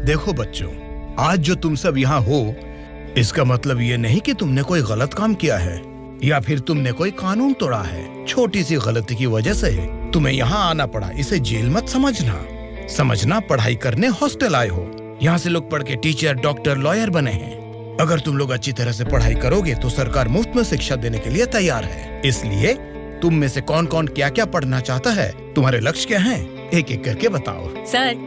देखो बच्चों, आज जो तुम सब यहाँ हो, इसका मतलब ये नहीं कि तुमने कोई गलत काम किया है या फिर तुमने कोई कानून तोड़ा है। छोटी सी गलती की वजह से तुम्हें यहाँ आना पड़ा, इसे जेल मत समझना। पढ़ाई करने हॉस्टल आए हो। यहाँ से लोग पढ़ के टीचर, डॉक्टर, लॉयर बने हैं। अगर तुम लोग अच्छी तरह से पढ़ाई करोगे तो सरकार मुफ्त में शिक्षा देने के लिए तैयार है। इसलिए तुम में से कौन कौन क्या क्या पढ़ना चाहता है, तुम्हारे लक्ष्य क्या हैं, एक एक करके बताओ। सर,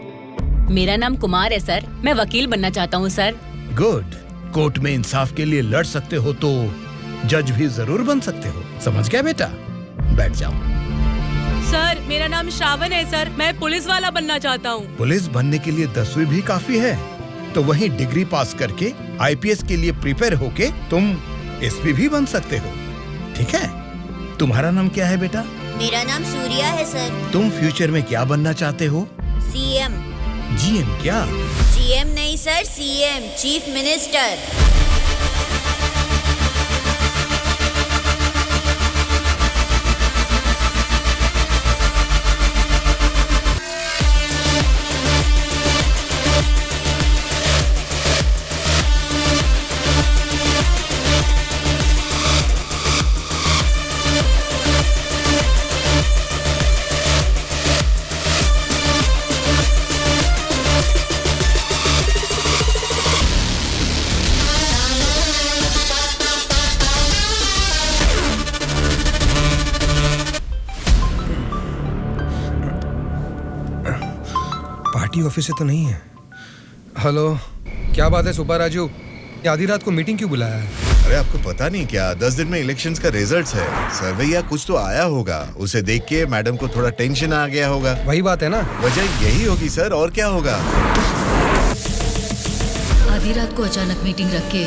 मेरा नाम कुमार है सर, मैं वकील बनना चाहता हूँ सर। गुड। कोर्ट में इंसाफ के लिए लड़ सकते हो तो जज भी जरूर बन सकते हो। समझ गया बेटा? बैठ जाओ। सर, मेरा नाम श्रावण है सर, मैं पुलिस वाला बनना चाहता हूँ। पुलिस बनने के लिए 10वीं भी काफी है, तो वहीं डिग्री पास करके आईपीएस के लिए प्रिपेयर होके तुम एसपी भी बन सकते हो। ठीक है? तुम्हारा नाम क्या है बेटा? मेरा नाम सूर्या है सर। तुम फ्यूचर में क्या बनना चाहते हो? सीएम। जीएम क्या? जीएम नहीं sir, CM, chief minister. Party office से तो नहीं है। हेलो, क्या बात है सुब्बा राजू, ये आधी रात को मीटिंग क्यों बुलाया है? अरे आपको पता नहीं क्या, 10 दिन में इलेक्शंस का रिजल्ट्स है। सर्वे या कुछ तो आया होगा, उसे देख के मैडम को थोड़ा टेंशन आ गया होगा। वही बात है ना? वजह यही होगी सर, और क्या होगा। आधी रात को अचानक मीटिंग रख के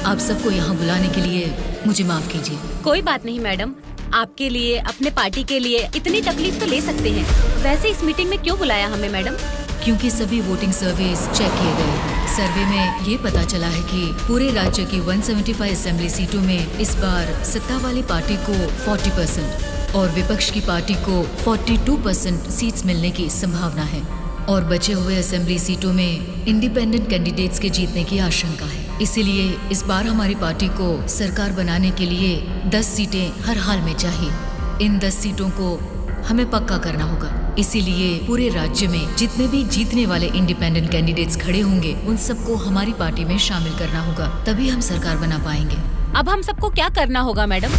आप सबको यहाँ बुलाने के लिए मुझे माफ कीजिए। कोई बात नहीं मैडम, आपके लिए, अपने पार्टी के लिए इतनी तकलीफ तो ले सकते हैं। वैसे इस मीटिंग में क्यों बुलाया हमें मैडम? क्योंकि सभी वोटिंग सर्वेस चेक किए गए हैं। सर्वे में ये पता चला है कि पूरे राज्य की 175 असेंबली सीटों में इस बार सत्ता वाली पार्टी को 40% और विपक्ष की पार्टी को 42% सीट्स मिलने की संभावना है और बचे हुए असेंबली सीटों में इंडिपेंडेंट कैंडिडेट्स के जीतने की आशंका है। इसीलिए इस बार हमारी पार्टी को सरकार बनाने के लिए 10 सीटें हर हाल में चाहिए। इन 10 सीटों को हमें पक्का करना होगा। इसीलिए पूरे राज्य में जितने भी जीतने वाले इंडिपेंडेंट कैंडिडेट्स खड़े होंगे उन सबको हमारी पार्टी में शामिल करना होगा, तभी हम सरकार बना पाएंगे। अब हम सबको क्या करना होगा मैडम?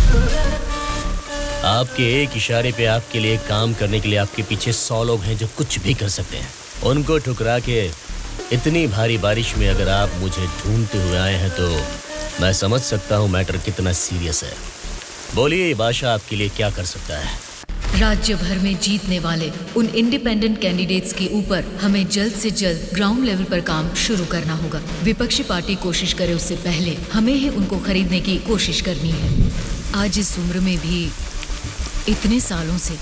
आपके एक इशारे पे आपके लिए काम करने के लिए आपके पीछे 100 लोग हैं जो कुछ भी कर सकते हैं। उनको ठुकरा के इतनी भारी बारिश में अगर आप मुझे ढूंढते हुए आए हैं तो मैं समझ सकता हूँ मैटर कितना सीरियस है। बोलिए, ये बादशाह आपके लिए क्या कर सकता है? राज्य भर में जीतने वाले उन इंडिपेंडेंट कैंडिडेट्स के ऊपर हमें जल्द से जल्द ग्राउंड लेवल पर काम शुरू करना होगा। विपक्षी पार्टी कोशिश करे उससे पहले हमें ही उनको खरीदने की कोशिश करनी है। आज इस उम्र में भी इतने सालों से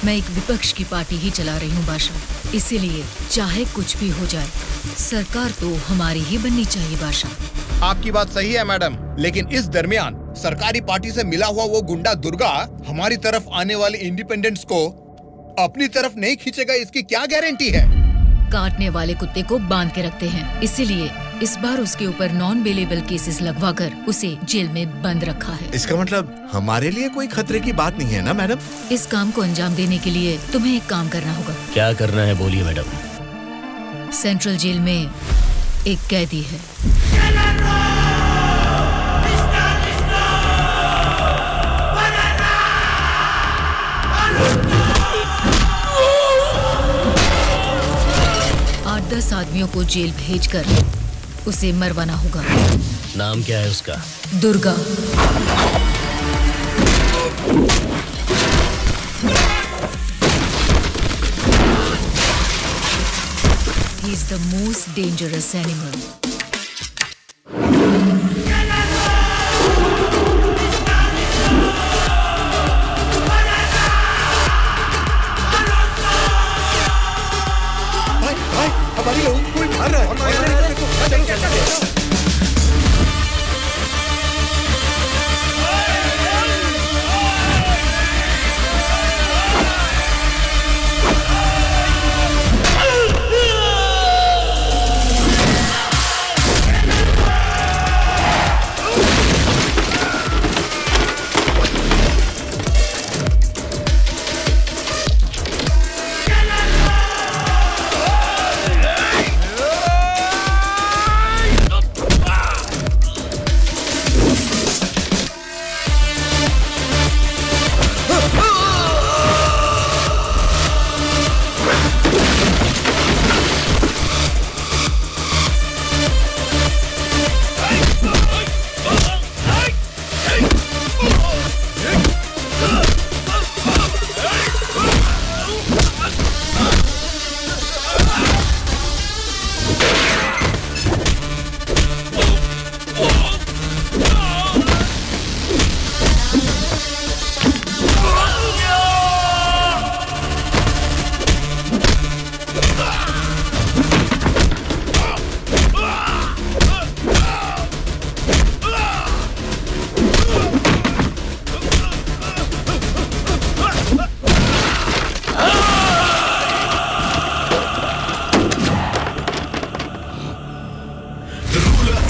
मैं एक विपक्ष की पार्टी ही चला रही हूँ बादशाह। इसीलिए चाहे कुछ भी हो जाए, सरकार तो हमारी ही बननी चाहिए बादशाह। आपकी बात सही है मैडम, लेकिन इस दरमियान सरकारी पार्टी से मिला हुआ वो गुंडा दुर्गा हमारी तरफ आने वाले इंडिपेंडेंट्स को अपनी तरफ नहीं खींचेगा, इसकी क्या गारंटी है? काटने वाले कुत्ते को बांध के रखते हैं, इसीलिए इस बार उसके ऊपर नॉन बेलेबल केसेस लगवाकर उसे जेल में बंद रखा है। इसका मतलब हमारे लिए कोई खतरे की बात नहीं है ना मैडम? इस काम को अंजाम देने के लिए तुम्हें एक काम करना होगा। क्या करना है बोलिए मैडम। सेंट्रल जेल में एक कैदी है। 8-10 आदमियों को जेल भेजकर उसे मरवाना होगा। नाम क्या है उसका? Durga. He is the most dangerous animal. हमारी लोगों को कोई मार रहा है।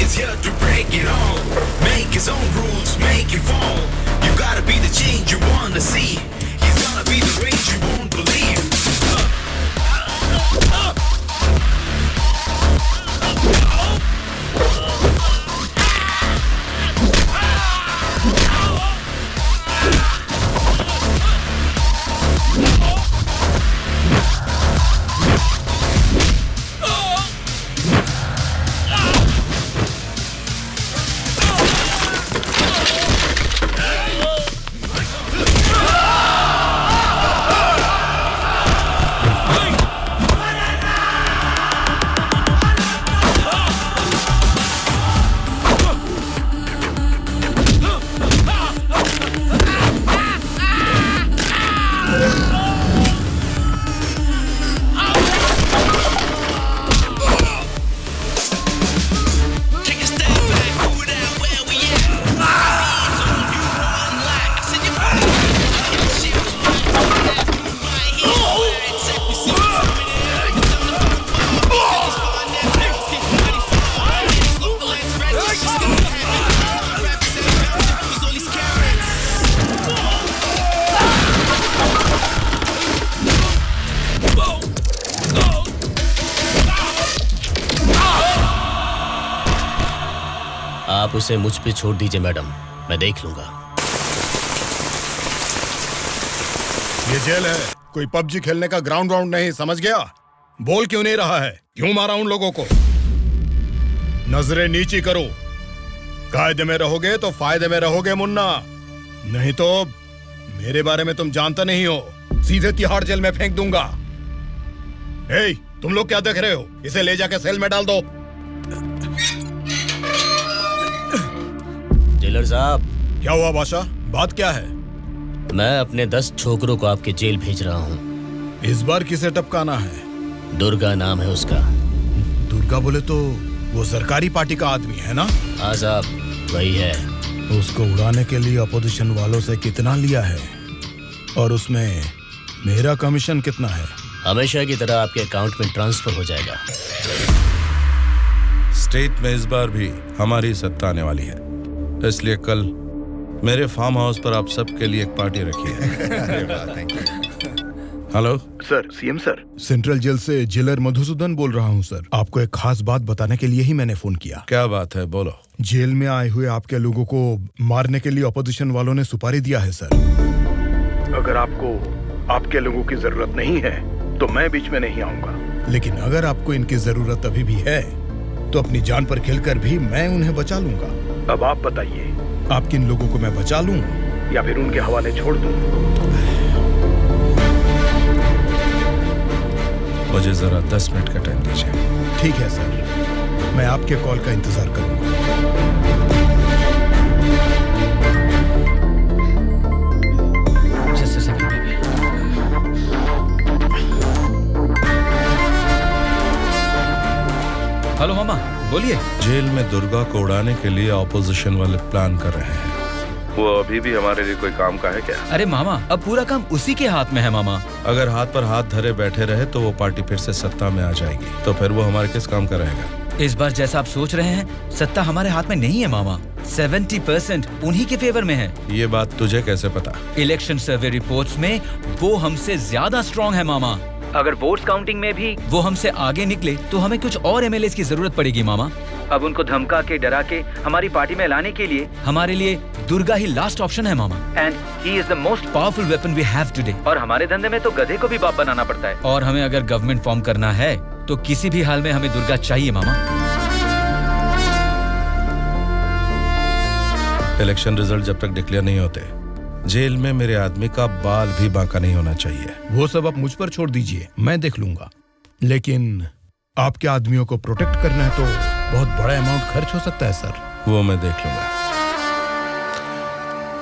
is here to break it all. Make his own rules, make you fall. You gotta be the change you wanna see. He's gonna be the range you won't believe. आप उसे मुझ पे छोड़ दीजिए मैडम, मैं देख लूंगा। ये जेल है, कोई पबजी खेलने का ग्राउंड वाउंड नहीं, समझ गया? बोल क्यों नहीं रहा है? क्यों मारा उन लोगों को? नजरें नीची करो। कायदे में रहोगे तो फायदे में रहोगे मुन्ना, नहीं तो मेरे बारे में तुम जानता नहीं हो, सीधे तिहाड़ जेल में फेंक दूंगा। ए, तुम लोग क्या देख रहे हो? इसे ले जाके सेल में डाल दो। जेलर साहब। क्या हुआ बादशाह, बात क्या है? मैं अपने 10 छोकरों को आपके जेल भेज रहा हूँ। इस बार किसे टपकाना है? दुर्गा नाम है उसका। दुर्गा बोले तो वो सरकारी पार्टी का आदमी है ना? हाँ साहब, वही है। उसको उड़ाने के लिए अपोजिशन वालों से कितना लिया है और उसमें मेरा कमीशन कितना है? हमेशा की तरह आपके अकाउंट में ट्रांसफर हो जाएगा। स्टेट में इस बार भी हमारी सत्ता आने वाली है, इसलिए कल मेरे फार्म हाउस पर आप सबके लिए एक पार्टी रखी है। Hello sir, CM sir. Central jail से जेलर मधुसूदन बोल रहा हूँ सर। आपको एक खास बात बताने के लिए ही मैंने फोन किया। क्या बात है, बोलो। जेल में आए हुए आपके लोगों को मारने के लिए अपोजिशन वालों ने सुपारी दिया है सर। अगर आपको आपके लोगों की जरूरत नहीं है तो मैं बीच में नहीं आऊंगा, लेकिन अगर आपको इनकी जरूरत अभी भी है तो अपनी जान पर खेलकर भी मैं उन्हें बचा लूंगा। अब आप बताइए, आप किन लोगों को मैं बचा लूं या फिर उनके हवाले छोड़ दूं? मुझे जरा 10 मिनट का टाइम दीजिए। ठीक है सर, मैं आपके कॉल का इंतजार करूंगा। हेलो मामा, बोलिए। जेल में दुर्गा को उड़ाने के लिए ऑपोजिशन वाले प्लान कर रहे हैं। वो अभी भी हमारे लिए कोई काम का है क्या? अरे मामा, अब पूरा काम उसी के हाथ में है मामा। अगर हाथ पर हाथ धरे बैठे रहे तो वो पार्टी फिर से सत्ता में आ जाएगी, तो फिर वो हमारे किस काम का रहेगा? इस बार जैसा आप सोच रहे हैं, सत्ता हमारे हाथ में नहीं है मामा। 70% उन्हीं के फेवर में है। ये बात तुझे कैसे पता? इलेक्शन सर्वे रिपोर्ट्स में वो हमसे ज्यादा स्ट्रॉन्ग है मामा। अगर वोट्स काउंटिंग में भी वो हमसे आगे निकले तो हमें कुछ और एमएलएस की जरूरत पड़ेगी मामा। अब उनको धमका के डरा के हमारी पार्टी में लाने के लिए हमारे लिए दुर्गा ही लास्ट ऑप्शन है मामा। And he is the most powerful weapon we have today. और हमारे धंधे में तो गधे को भी बाप बनाना पड़ता है, और हमें अगर गवर्नमेंट फॉर्म करना है तो किसी भी हाल में हमें दुर्गा चाहिए मामा। इलेक्शन रिजल्ट जब तक डिक्लेयर नहीं होते, जेल में मेरे आदमी का बाल भी बांका नहीं होना चाहिए। वो सब आप मुझ पर छोड़ दीजिए, मैं देख लूंगा। लेकिन आपके आदमियों को प्रोटेक्ट करना है तो बहुत बड़ा अमाउंट खर्च हो सकता है सर। वो मैं देख लूंगा।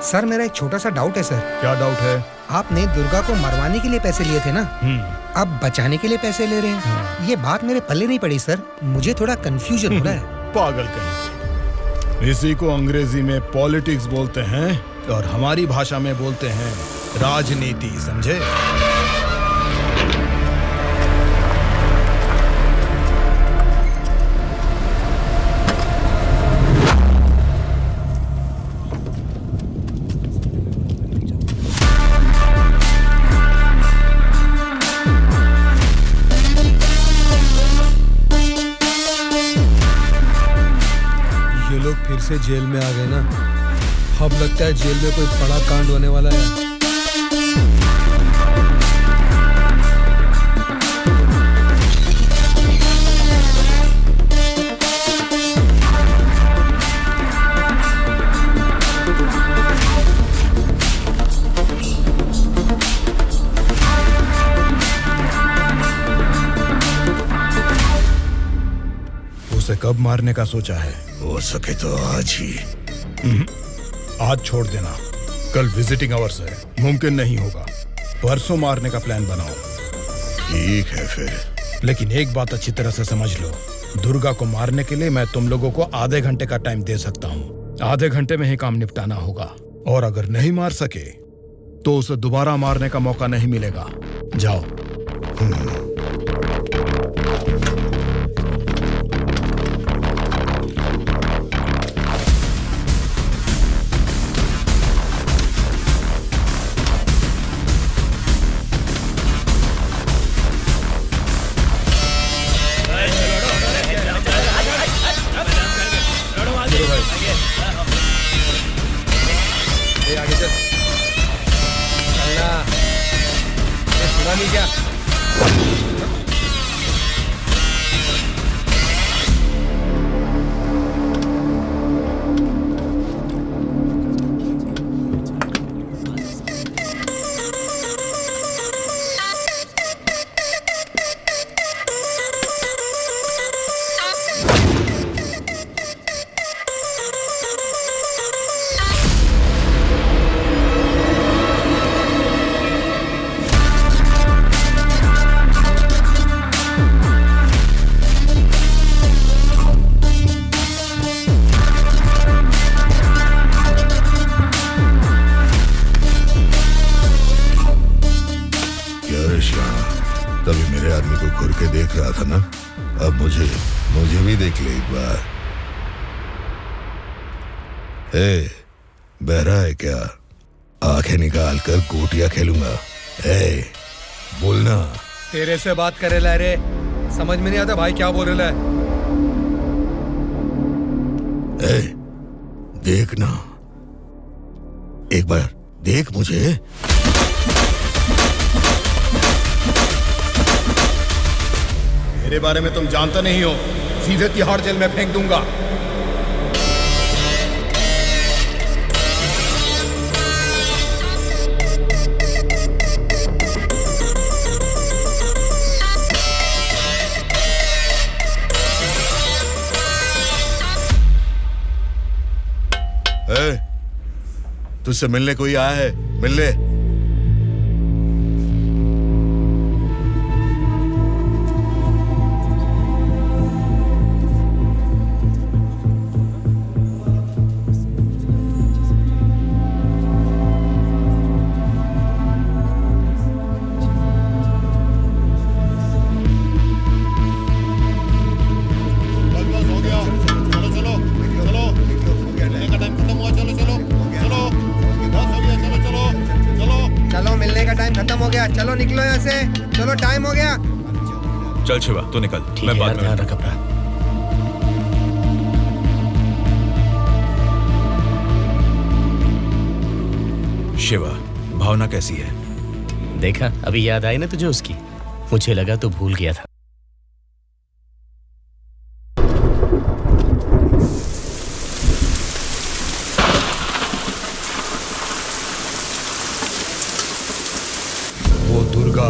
सर, मेरा एक छोटा सा डाउट है सर। क्या डाउट है? आपने दुर्गा को मरवाने के लिए पैसे लिए थे ना, अब बचाने के लिए पैसे ले रहे हैं। ये बात मेरे पल्ले नहीं पड़ी सर, मुझे थोड़ा कंफ्यूजन हो रहा है। पागल कहीं। इसी को अंग्रेजी में पॉलिटिक्स बोलते हैं और हमारी भाषा में बोलते हैं राजनीति, समझे? ये लोग फिर से जेल में आ गए ना। अब लगता है जेल में कोई बड़ा कांड होने वाला है। उसे कब मारने का सोचा है? हो सके तो आज ही। आज छोड़ देना, कल विजिटिंग आवर्स है, मुमकिन नहीं होगा। परसों मारने का प्लान बनाओ। ठीक है फिर। लेकिन एक बात अच्छी तरह से समझ लो, दुर्गा को मारने के लिए मैं तुम लोगों को आधे घंटे का टाइम दे सकता हूँ। आधे घंटे में ही काम निपटाना होगा, और अगर नहीं मार सके तो उसे दोबारा मारने का मौका नहीं मिलेगा। जाओ। आगे चल। अल्लाह, ये सुना नहीं क्या? तभी मेरे आदमी को घूर के देख रहा था ना, अब मुझे भी देख ले एक बार। बहरा है क्या? आंखें निकाल कर गोटियां खेलूंगा। बोलना। तेरे से बात करे ला रे, समझ में नहीं आता भाई क्या बोल रहा है। देखना, एक बार देख मुझे। मेरे बारे में तुम जानता नहीं हो, सीधे तिहाड़ जेल में फेंक दूंगा। तुझसे मिलने कोई आया है? मिलने। चलो निकलो यहाँ से, चलो टाइम हो गया। चल शिवा तू निकल, मैं बाद में ध्यान रख अपना। शिवा, भावना कैसी है? देखा, अभी याद आई ना तुझे उसकी? मुझे लगा तू भूल गया था। वो दुर्गा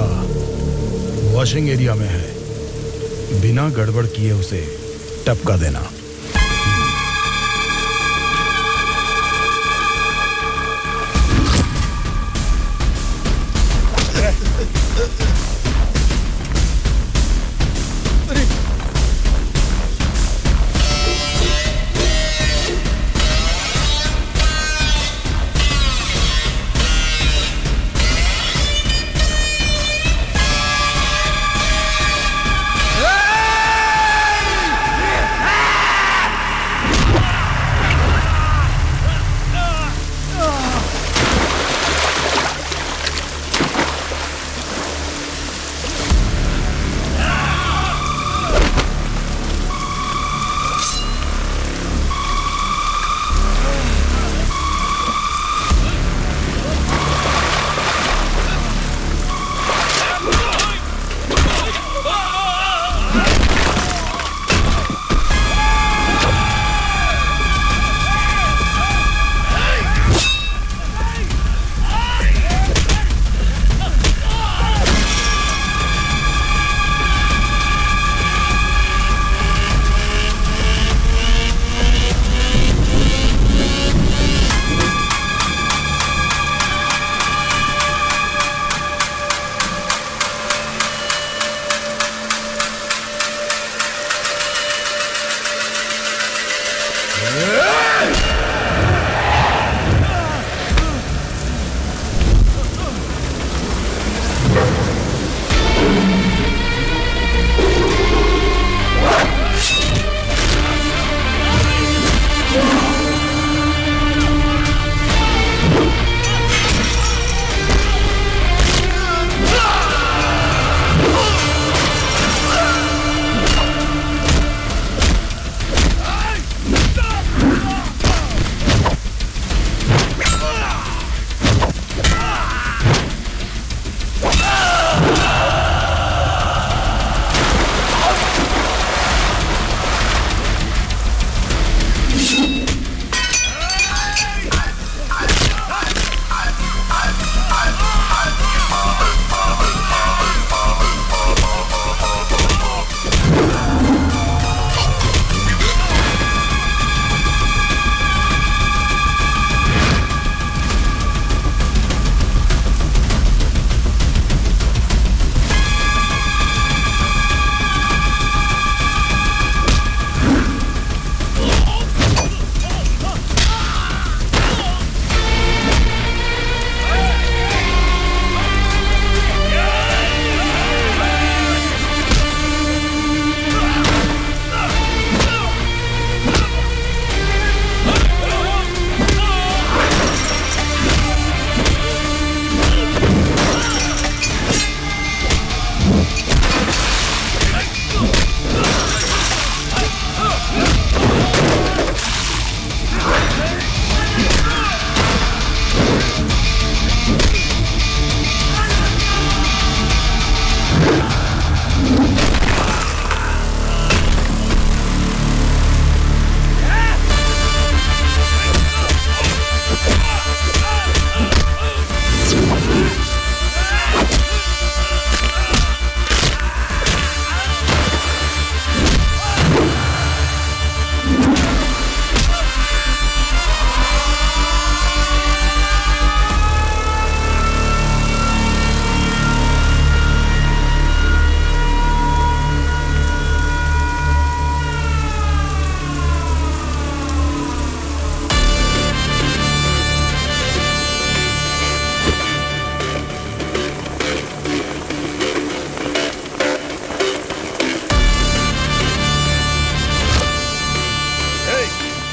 वॉशिंग एरिया में है, बिना गड़बड़ किए उसे टपका देना।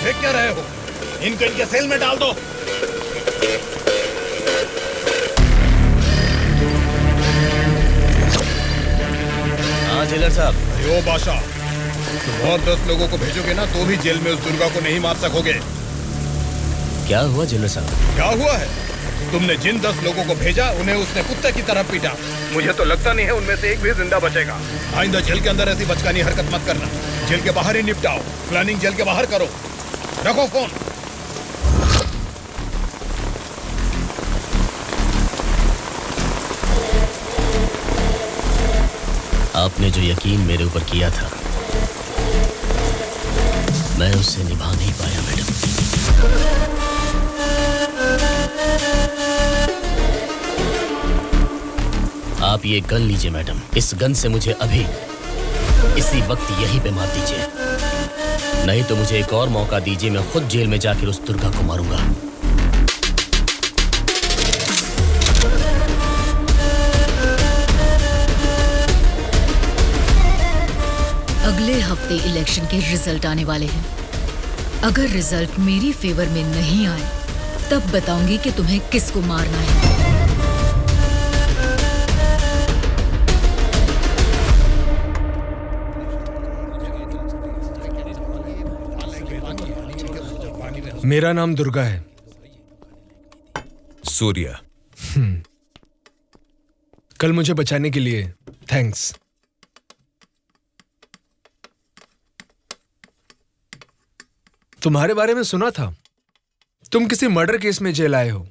फेंक क्या रहे हो? इनको इनके सेल में डाल दो। हाँ जेलर साहब। यो बादशाह, तुम और 10 लोगों को भेजोगे ना तो भी जेल में उस दुर्गा को नहीं मार सकोगे। क्या हुआ जेलर साहब? क्या हुआ है? तुमने जिन 10 लोगों को भेजा उन्हें उसने कुत्ते की तरह पीटा। मुझे तो लगता नहीं है उनमें से एक भी जिंदा बचेगा। आइंदा जेल के अंदर ऐसी बचकानी हरकत मत करना। जेल के बाहर ही निपटाओ। प्लानिंग जेल के बाहर करो। रखो फोन। आपने जो यकीन मेरे ऊपर किया था मैं उससे निभा नहीं पाया मैडम। आप ये गन लीजिए मैडम। इस गन से मुझे अभी इसी वक्त यहीं पे मार दीजिए, नहीं तो मुझे एक और मौका दीजिए। मैं खुद जेल में जाकर उस दुर्गा को मारूंगा। अगले हफ्ते इलेक्शन के रिजल्ट आने वाले हैं। अगर रिजल्ट मेरी फेवर में नहीं आए तब बताऊंगी कि तुम्हें किसको मारना है। मेरा नाम दुर्गा है। सूर्या। कल मुझे बचाने के लिए थैंक्स। तुम्हारे बारे में सुना था, तुम किसी मर्डर केस में जेल आए हो।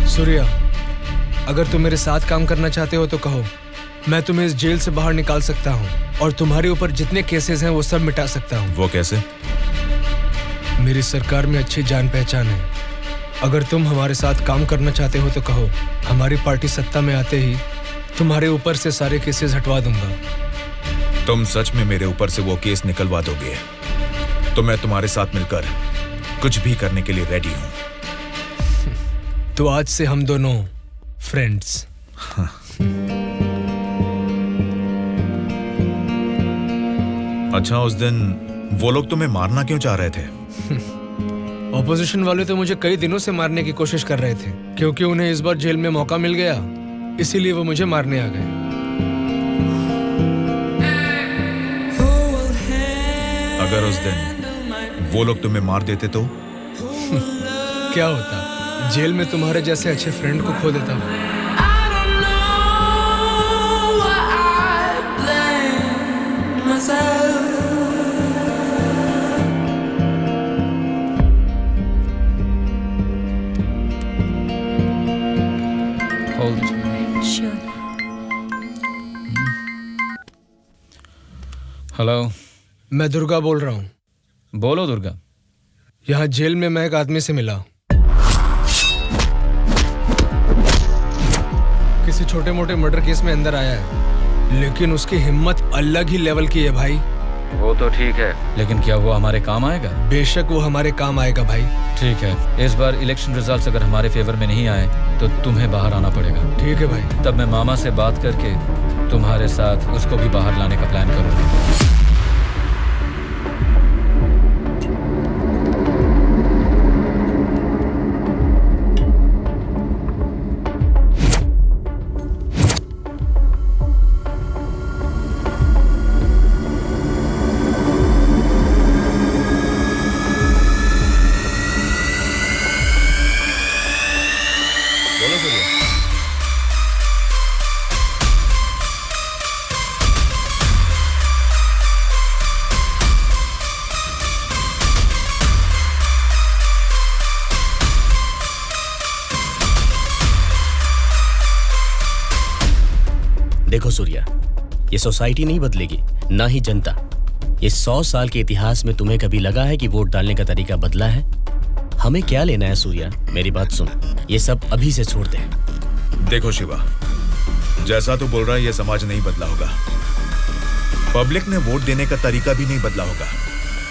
सूर्या, अगर तुम मेरे साथ काम करना चाहते हो तो कहो, मैं तुम्हें इस जेल से बाहर निकाल सकता हूं और तुम्हारे ऊपर जितने केसेस हैं वो सब मिटा सकता हूं। वो कैसे? मेरी सरकार में अच्छी जान पहचान है। अगर तुम हमारे साथ काम करना चाहते हो तो कहो, हमारी पार्टी सत्ता में आते ही तुम्हारे ऊपर से सारे केसेस हटवा दूंगा। तुम सच में मेरे ऊपर से वो केस निकलवा दोगे तो मैं तुम्हारे साथ मिलकर कुछ भी करने के लिए रेडी हूं। तो आज से हम दोनों फ्रेंड्स। अच्छा, उस दिन वो लोग तुम्हें मारना क्यों चाह रहे थे? ऑपोजिशन वाले तो मुझे कई दिनों से मारने की कोशिश कर रहे थे, क्योंकि उन्हें इस बार जेल में मौका मिल गया, इसीलिए वो मुझे मारने आ गए। अगर उस दिन वो लोग तुम्हें मार देते तो? क्या होता? जेल में तुम्हारे जैसे अच्छे फ्रेंड को खो देता। हेलो, मैं दुर्गा बोल रहा हूँ। बोलो दुर्गा। यहाँ जेल में मैं एक आदमी से मिला। किसी छोटे मोटे मर्डर केस में अंदर आया है, लेकिन उसकी हिम्मत अलग ही लेवल की है भाई। वो तो ठीक है, लेकिन क्या वो हमारे काम आएगा? बेशक वो हमारे काम आएगा भाई। ठीक है, इस बार इलेक्शन रिजल्ट्स अगर हमारे फेवर में नहीं आए तो तुम्हें बाहर आना पड़ेगा। ठीक है भाई। तब मैं मामा से बात करके तुम्हारे साथ उसको भी बाहर लाने का प्लान करूंगा। देखो सूर्या, ये सोसाइटी नहीं बदलेगी, ना ही जनता। ये 100 साल के इतिहास में तुम्हें कभी लगा है कि वोट डालने का तरीका बदला है? हमें क्या लेना है सूर्या, मेरी बात सुन, ये सब अभी से छोड़ दे। देखो शिवा, जैसा तू बोल रहा है ये समाज नहीं बदला होगा, पब्लिक ने वोट देने का तरीका भी नहीं बदला होगा,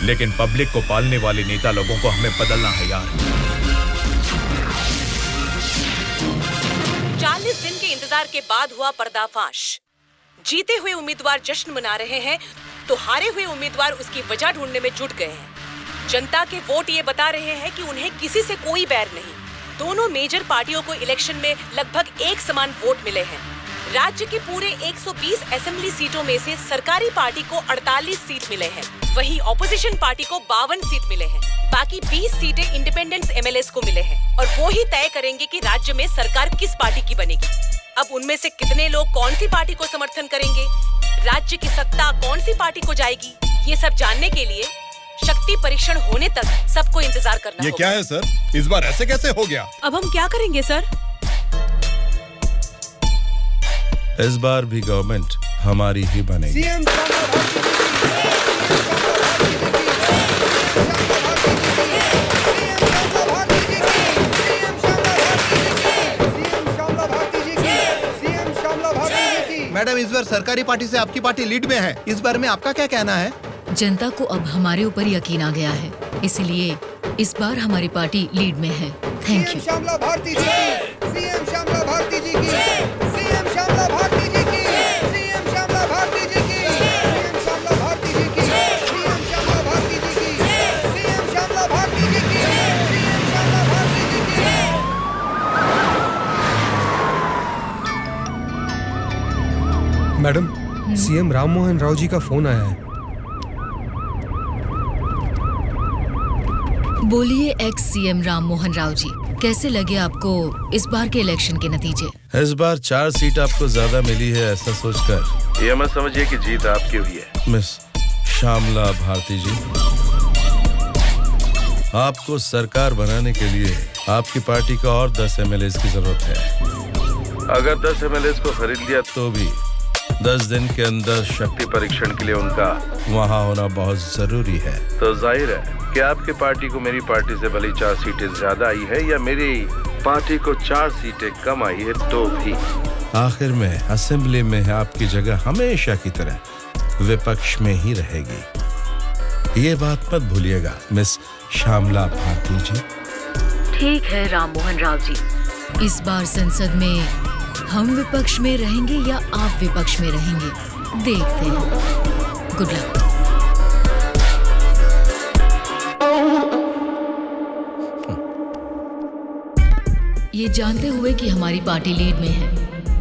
लेकिन पब्लिक को पालने वाले नेता लोगों को हमें बदलना है यार। 40 दिन के इंतजार के बाद हुआ पर्दाफाश। जीते हुए उम्मीदवार जश्न मना रहे हैं तो हारे हुए उम्मीदवार उसकी वजह ढूंढने में जुट गए हैं। जनता के वोट ये बता रहे हैं कि उन्हें किसी से कोई बैर नहीं। दोनों मेजर पार्टियों को इलेक्शन में लगभग एक समान वोट मिले हैं। राज्य के पूरे 120 असेंबली सीटों में से सरकारी पार्टी को 48 सीट मिले हैं, वहीं ऑपोजिशन पार्टी को 52 सीट मिले हैं। बाकी 20 सीटें इंडिपेंडेंट एमएलएस को मिले हैं और वो ही तय करेंगे कि राज्य में सरकार किस पार्टी की बनेगी। अब उनमें से कितने लोग कौन सी पार्टी को समर्थन करेंगे, राज्य की सत्ता कौन सी पार्टी को जाएगी, ये सब जानने के लिए शक्ति परीक्षण होने तक सबको इंतजार करना ये होगा। क्या है सर, इस बार ऐसे कैसे हो गया? अब हम क्या करेंगे सर? इस बार भी गवर्नमेंट हमारी ही बनेगी। मैडम, इस बार सरकारी पार्टी से आपकी पार्टी लीड में है, इस बार में आपका क्या कहना है? जनता को अब हमारे ऊपर यकीन आ गया है, इसलिए इस बार हमारी पार्टी लीड में है। Thank you. श्यामला भारती जी की, सीएम श्यामला भारती जी की, सीएम श्यामला भारती जी की, सीएम श्यामला भारती जी की, सीएम श्यामला भारती जी की, सीएम श्यामला भारती जी की, सीएम श्यामला भारती जी की, सीएम श्यामला भारती जी की। मैडम, सीएम राम मोहन राव जी का फोन आया है। बोलिए एक्स सीएम राम मोहन राव जी, कैसे लगे आपको इस बार के इलेक्शन के नतीजे? इस बार 4 सीट आपको ज्यादा मिली है, ऐसा सोचकर ये मत समझिए कि जीत आपकी हुई है। मिस श्यामला भारती जी, आपको सरकार बनाने के लिए आपकी पार्टी का और 10 एमएलए की जरूरत है। अगर 10 एमएलए को खरीद लिया तो भी 10 दिन के अंदर शक्ति परीक्षण के लिए उनका वहाँ होना बहुत जरूरी है। तो जाहिर है कि आपकी पार्टी को मेरी पार्टी से भले 4 सीटें ज्यादा आई है या मेरी पार्टी को 4 सीटें कम आई है, तो भी आखिर में असेंबली में आपकी जगह हमेशा की तरह विपक्ष में ही रहेगी। ये बात मत भूलिएगा मिस श्यामला भारती जी। ठीक है राम मोहन राव जी, इस बार संसद में हम विपक्ष में रहेंगे या आप विपक्ष में रहेंगे, देखते हैं। Good luck. ये जानते हुए कि हमारी पार्टी लीड में है,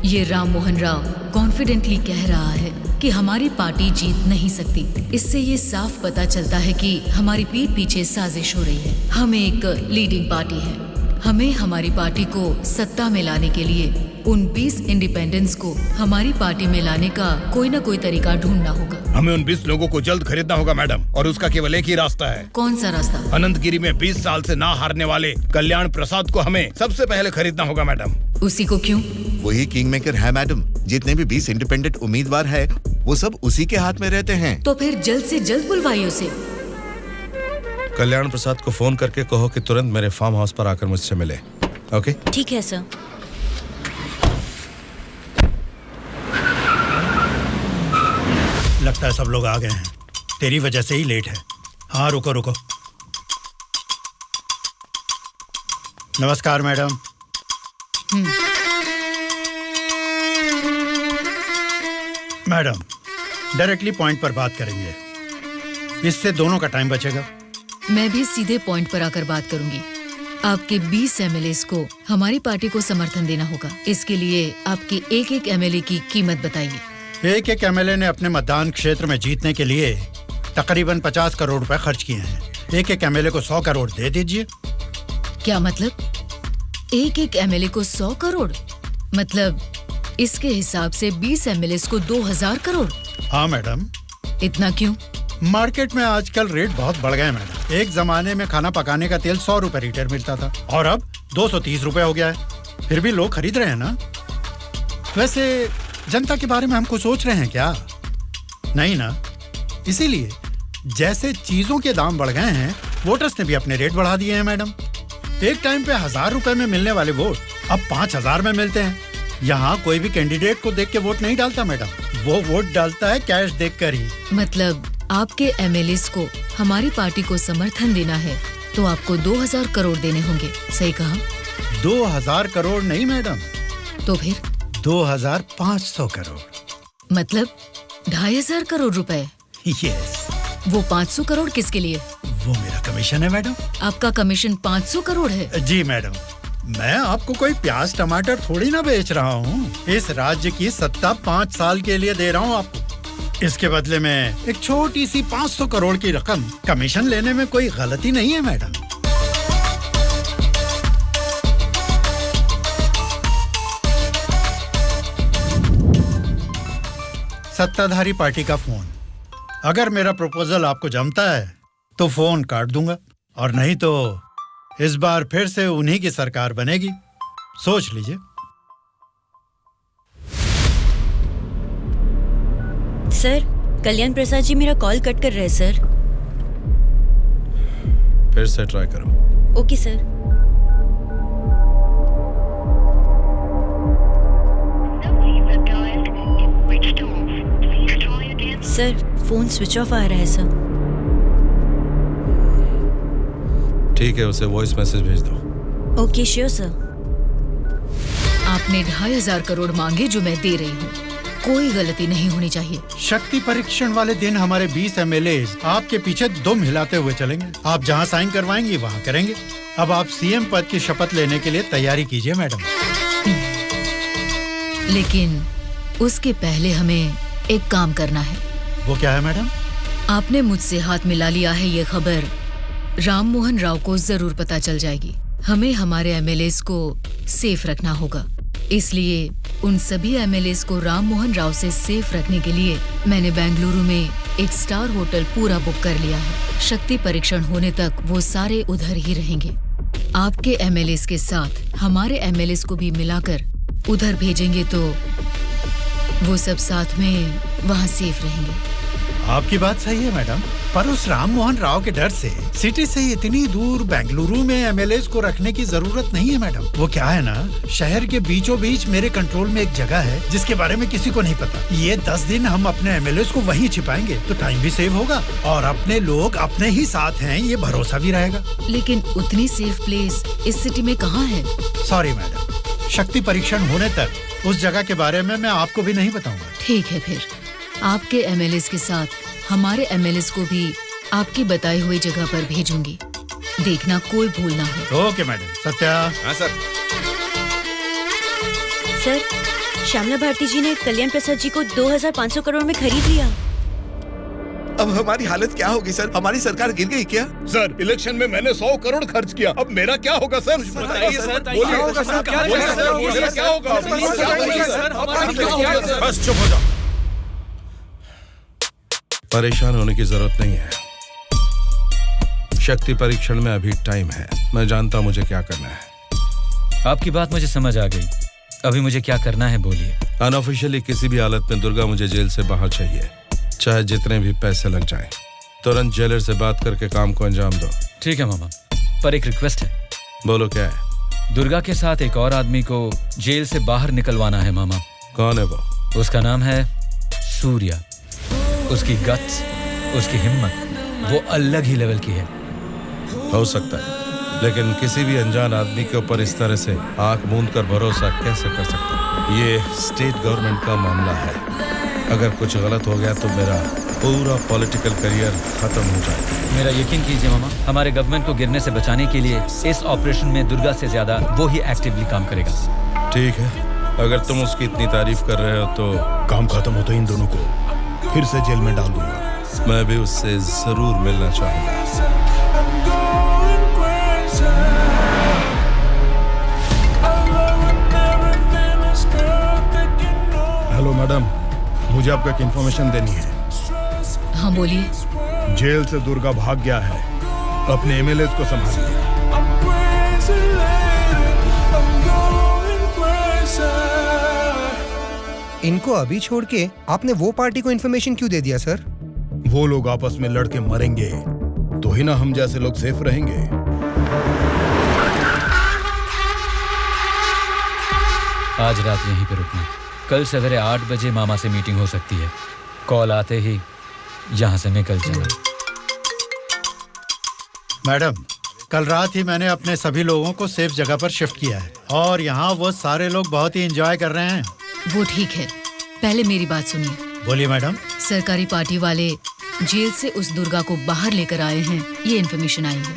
ये राम मोहन राव कॉन्फिडेंटली कह रहा है कि हमारी पार्टी जीत नहीं सकती। इससे ये साफ पता चलता है कि हमारी पीठ पीछे साजिश हो रही है। हम एक लीडिंग पार्टी है, हमें हमारी पार्टी को सत्ता में लाने के लिए उन 20 इंडिपेंडेंट्स को हमारी पार्टी में लाने का कोई ना कोई तरीका ढूंढना होगा। हमें उन 20 लोगों को जल्द खरीदना होगा मैडम, और उसका केवल एक ही रास्ता है। कौन सा रास्ता? अनंतगिरी में 20 साल से ना हारने वाले कल्याण प्रसाद को हमें सबसे पहले खरीदना होगा मैडम। उसी को क्यों? वही किंग मेकर है मैडम। जितने भी 20 इंडिपेंडेंट उम्मीदवार है वो सब उसी के हाथ में रहते हैं। तो फिर जल्द से जल्द बुलवाइए उसे। कल्याण प्रसाद को फोन करके कहो कि तुरंत मेरे फार्म हाउस पर आकर मुझसे मिले। ओके? ठीक है सर। लगता है सब लोग आ गए हैं, तेरी वजह से ही लेट है। हाँ रुको रुको। नमस्कार मैडम। मैडम डायरेक्टली पॉइंट पर बात करेंगे, इससे दोनों का टाइम बचेगा। मैं भी सीधे पॉइंट पर आकर बात करूंगी। आपके 20 एमएलएस को हमारी पार्टी को समर्थन देना होगा। इसके लिए आपके एक एक एमएलए की कीमत बताइए। एक एक एमएलए ने अपने मतदान क्षेत्र में जीतने के लिए तकरीबन 50 करोड़ रुपए खर्च किए हैं। एक एक एमएलए को 100 करोड़ दे दीजिए। क्या मतलब? एक एक एमएलए को 100 करोड़? मतलब इसके हिसाब से 20 एमएलए को 2000 करोड़? हाँ मैडम। इतना क्यों? मार्केट में आजकल रेट बहुत बढ़ गए मैडम। एक जमाने में खाना पकाने का तेल 100 रुपए लीटर मिलता था और अब 230 रुपए हो गया है। फिर भी लोग खरीद रहे हैं ना। वैसे जनता के बारे में हम कुछ सोच रहे हैं क्या? नहीं ना। इसीलिए जैसे चीजों के दाम बढ़ गए हैं, वोटर्स ने भी अपने रेट बढ़ा दिए हैं मैडम। एक टाइम पे 1000 रुपए में मिलने वाले वोट अब 5000 में मिलते हैं। यहाँ कोई भी कैंडिडेट को देख के वोट नहीं डालता मैडम, वो वोट डालता है कैश देखकर ही। मतलब आपके एमएलएस को हमारी पार्टी को समर्थन देना है तो आपको 2000 करोड़ देने होंगे, सही कहा? 2000 करोड़ नहीं मैडम। तो फिर? 2500 करोड़। मतलब 2500 करोड़ रुपए? यस। वो 500 करोड़ किसके लिए? वो मेरा कमीशन है मैडम। आपका कमीशन 500 करोड़ है? जी मैडम। मैं आपको कोई प्याज टमाटर थोड़ी ना बेच रहा हूँ। इस राज्य की सत्ता 5 साल के लिए दे रहा हूँ आपको। इसके बदले में एक छोटी सी 500 करोड़ की रकम कमीशन लेने में कोई गलती नहीं है मैडम। सत्ताधारी पार्टी का फोन। अगर मेरा प्रपोजल आपको जमता है तो फोन काट दूंगा, और नहीं तो इस बार फिर से उन्हीं की सरकार बनेगी। सोच लीजिए। सर, कल्याण प्रसाद जी मेरा कॉल कट कर रहे हैं सर। फिर से ट्राई करो। Okay sir. Sir, phone switch off आ रहा है सर। ठीक है, उसे वॉइस मैसेज भेज दो। Okay sure sir. आपने 2500 करोड़ मांगे जो मैं दे रही हूँ। कोई गलती नहीं होनी चाहिए। शक्ति परीक्षण वाले दिन हमारे 20 एमएलए आपके पीछे दुम हिलाते हुए चलेंगे। आप जहाँ साइन करवाएंगी वहाँ करेंगे। अब आप सीएम पद की शपथ लेने के लिए तैयारी कीजिए मैडम। लेकिन उसके पहले हमें एक काम करना है। वो क्या है मैडम? आपने मुझसे हाथ मिला लिया है, ये खबर राम मोहन राव को जरूर पता चल जाएगी। हमें हमारे एमएलएस को सेफ रखना होगा। इसलिए उन सभी एमएलएस को राम मोहन राव से सेफ रखने के लिए मैंने बेंगलुरु में एक स्टार होटल पूरा बुक कर लिया है। शक्ति परीक्षण होने तक वो सारे उधर ही रहेंगे। आपके एमएलएस के साथ हमारे एमएलएस को भी मिलाकर उधर भेजेंगे तो वो सब साथ में वहाँ सेफ रहेंगे। आपकी बात सही है मैडम, पर उस राम मोहन राव के डर से सिटी से इतनी दूर बेंगलुरु में एमएलएस को रखने की जरूरत नहीं है मैडम। वो क्या है ना, शहर के बीचों बीच मेरे कंट्रोल में एक जगह है जिसके बारे में किसी को नहीं पता। ये 10 दिन हम अपने एमएलएस को वहीं छिपाएंगे तो टाइम भी सेव होगा और अपने लोग अपने ही साथ हैं ये भरोसा भी रहेगा। लेकिन उतनी सेफ प्लेस इस सिटी में कहाँ है? सॉरी मैडम, शक्ति परीक्षण होने तक उस जगह के बारे में मैं आपको भी नहीं बताऊंगा। ठीक है, फिर आपके एमएलएस के साथ हमारे एमएलएस को भी आपकी बताई हुई जगह पर भेजूंगी। देखना कोई भूल ना हो। Okay madam. सत्या। हाँ सर। सर, श्यामला भारती जी ने कल्याण प्रसाद जी को 2500 करोड़ में खरीद लिया। अब हमारी हालत क्या होगी सर? हमारी सरकार गिर गई क्या? सर, इलेक्शन में मैंने 100 करोड़ खर्च किया, अब मेरा क्या होगा सर? बताइए सर, क्या होगा? बस चुप हो जाओ। परेशान होने की जरूरत नहीं है। शक्ति परीक्षण में अभी टाइम है। मैं जानता हूं मुझे क्या करना है। आपकी बात मुझे समझ आ गई। अभी मुझे क्या करना है बोलिए। अनऑफिशियली किसी भी हालत में दुर्गा मुझे जेल से बाहर चाहिए, चाहे जितने भी पैसे लग जाएं। तुरंत जेलर से बात करके काम को अंजाम दो। ठीक है मामा, पर एक रिक्वेस्ट है। बोलो क्या है? दुर्गा के साथ एक और आदमी को जेल से बाहर निकलवाना है मामा। कौन है वो? उसका नाम है सूर्या। उसकी गट्स, उसकी हिम्मत, वो अलग ही लेवल की है। हो सकता है, लेकिन किसी भी अनजान आदमी के ऊपर इस तरह से आंख मूंद कर भरोसा कैसे कर सकता हूं? ये स्टेट गवर्नमेंट का मामला है। अगर कुछ गलत हो गया तो मेरा पूरा पॉलिटिकल करियर खत्म हो जाएगा। मेरा यकीन कीजिए मामा, हमारे गवर्नमेंट को गिरने से बचाने के लिए इस ऑपरेशन में दुर्गा से ज्यादा वो ही एक्टिवली काम करेगा। ठीक है, अगर तुम उसकी इतनी तारीफ कर रहे हो तो काम खत्म होते इन दोनों को फिर से जेल में डाल दूंगा। मैं भी उससे जरूर मिलना चाहूंगा। हेलो मैडम, मुझे आपको एक इन्फॉर्मेशन देनी है। हाँ बोलिए। जेल से दुर्गा भाग गया है, अपने एमएलएस को संभालिए। इनको अभी छोड़ के आपने वो पार्टी को इन्फॉर्मेशन क्यों दे दिया सर? वो लोग आपस में लड़के मरेंगे तो ही ना हम जैसे लोग सेफ रहेंगे। आज रात यहीं पे रुकना। कल सवेरे 8 बजे मामा से मीटिंग हो सकती है। कॉल आते ही यहाँ से निकल जाना। मैडम, कल रात ही मैंने अपने सभी लोगों को सेफ जगह पर शिफ्ट किया है और यहाँ वो सारे लोग बहुत ही एंजॉय कर रहे हैं। वो ठीक है, पहले मेरी बात सुनिए। बोलिए मैडम। सरकारी पार्टी वाले जेल से उस दुर्गा को बाहर लेकर आए हैं, ये इन्फॉर्मेशन आई है।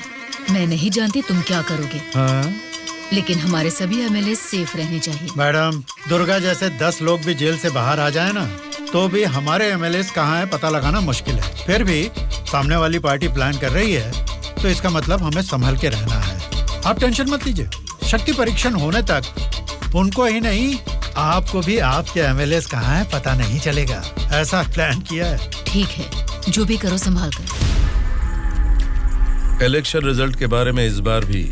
मैं नहीं जानती तुम क्या करोगे। हाँ? लेकिन हमारे सभी एमएलए सेफ रहने चाहिए। मैडम, दुर्गा जैसे 10 लोग भी जेल से बाहर आ जाए ना तो भी हमारे एमएलए कहाँ है पता लगाना मुश्किल है। फिर भी सामने वाली पार्टी प्लान कर रही है तो इसका मतलब हमें संभल के रहना है। आप टेंशन मत लीजिए, शक्ति परीक्षण होने तक उनको ही नहीं आपको भी आपके एमएलए कहाँ है पता नहीं चलेगा। ऐसा प्लान किया है। ठीक है, जो भी करो संभाल कर। इलेक्शन रिजल्ट के बारे में इस बार भी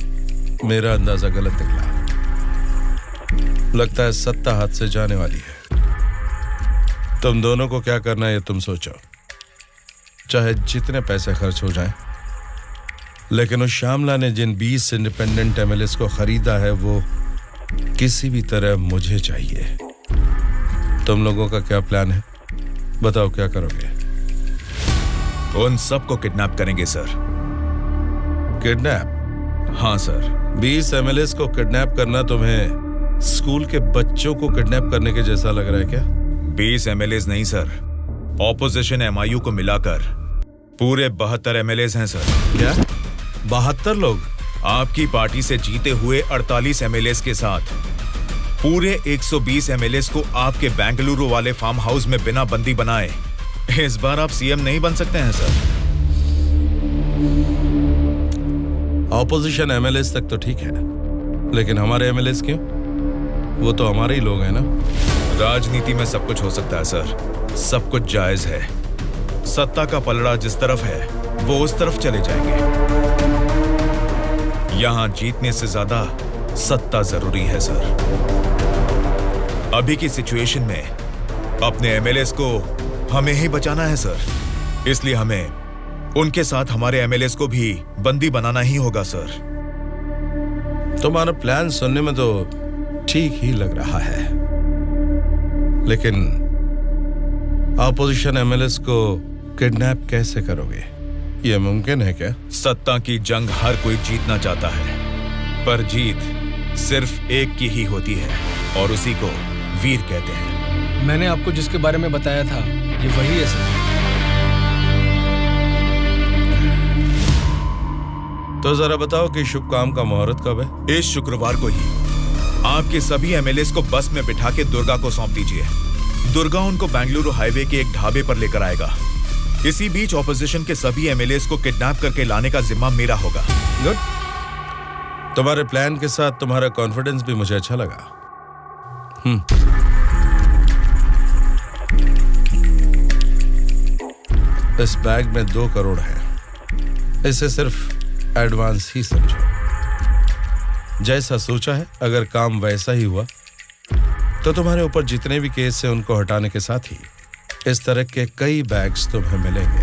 मेरा अंदाजा गलत निकला। लगता है सत्ता हाथ से जाने वाली है। तुम दोनों को क्या करना है ये तुम सोचो, चाहे जितने पैसे खर्च हो जाएं। लेकिन उस श्यामला ने जिन 20 इंडिपेंडेंट एमएलएस को खरीदा है वो किसी भी तरह मुझे चाहिए। तुम लोगों का क्या प्लान है? बताओ क्या करोगे? उन सबको किडनैप करेंगे सर। किडनैप? हाँ सर। 20 एमएलएस को किडनैप करना तुम्हें स्कूल के बच्चों को किडनैप करने के जैसा लग रहा है क्या? 20 एमएलएस नहीं सर, ऑपोजिशन एमआईयू को मिलाकर पूरे 72 एमएलएस हैं सर। क्या? 72 लोग? आपकी पार्टी से जीते हुए 48 एमएलएस के साथ पूरे 120 एमएलएस को आपके बेंगलुरु वाले फार्म हाउस में बिना बंदी बनाए इस बार आप सीएम नहीं बन सकते हैं सर। ऑपोजिशन एमएलएस तक तो ठीक है, लेकिन हमारे एमएलएस क्यों? वो तो हमारे ही लोग हैं ना। राजनीति में सब कुछ हो सकता है सर, सब कुछ जायज है। सत्ता का पलड़ा जिस तरफ है वो उस तरफ चले जाएंगे। यहां जीतने से ज्यादा सत्ता जरूरी है सर। अभी की सिचुएशन में अपने एमएलएस को हमें ही बचाना है सर। इसलिए हमें उनके साथ हमारे एमएलएस को भी बंदी बनाना ही होगा सर। तुम्हारा प्लान सुनने में तो ठीक ही लग रहा है, लेकिन ऑपोजिशन एमएलएस को किडनैप कैसे करोगे? ये मुमकिन है क्या? सत्ता की जंग हर कोई जीतना चाहता है, पर जीत सिर्फ एक की ही होती है और उसी को वीर कहते हैं। मैंने आपको जिसके बारे में बताया था ये वही है सर। तो जरा बताओ कि शुभ काम का मुहूर्त कब है? इस शुक्रवार को ही आपके सभी एमएलएस को बस में बिठा के दुर्गा को सौंप दीजिए। दुर्गा उनको बेंगलुरु हाईवे के एक ढाबे पर लेकर आएगा। इसी बीच ऑपोजिशन के सभी एमएलएस को किडनैप करके लाने का जिम्मा मेरा होगा। गुड। तुम्हारे प्लान के साथ तुम्हारा कॉन्फिडेंस भी मुझे अच्छा लगा। इस बैग में 2 करोड़ है। इसे सिर्फ एडवांस ही समझो। जैसा सोचा है, अगर काम वैसा ही हुआ तो तुम्हारे ऊपर जितने भी केस हैं उनको हटाने के साथ ही इस तरह के कई बैग्स तुम्हें मिलेंगे।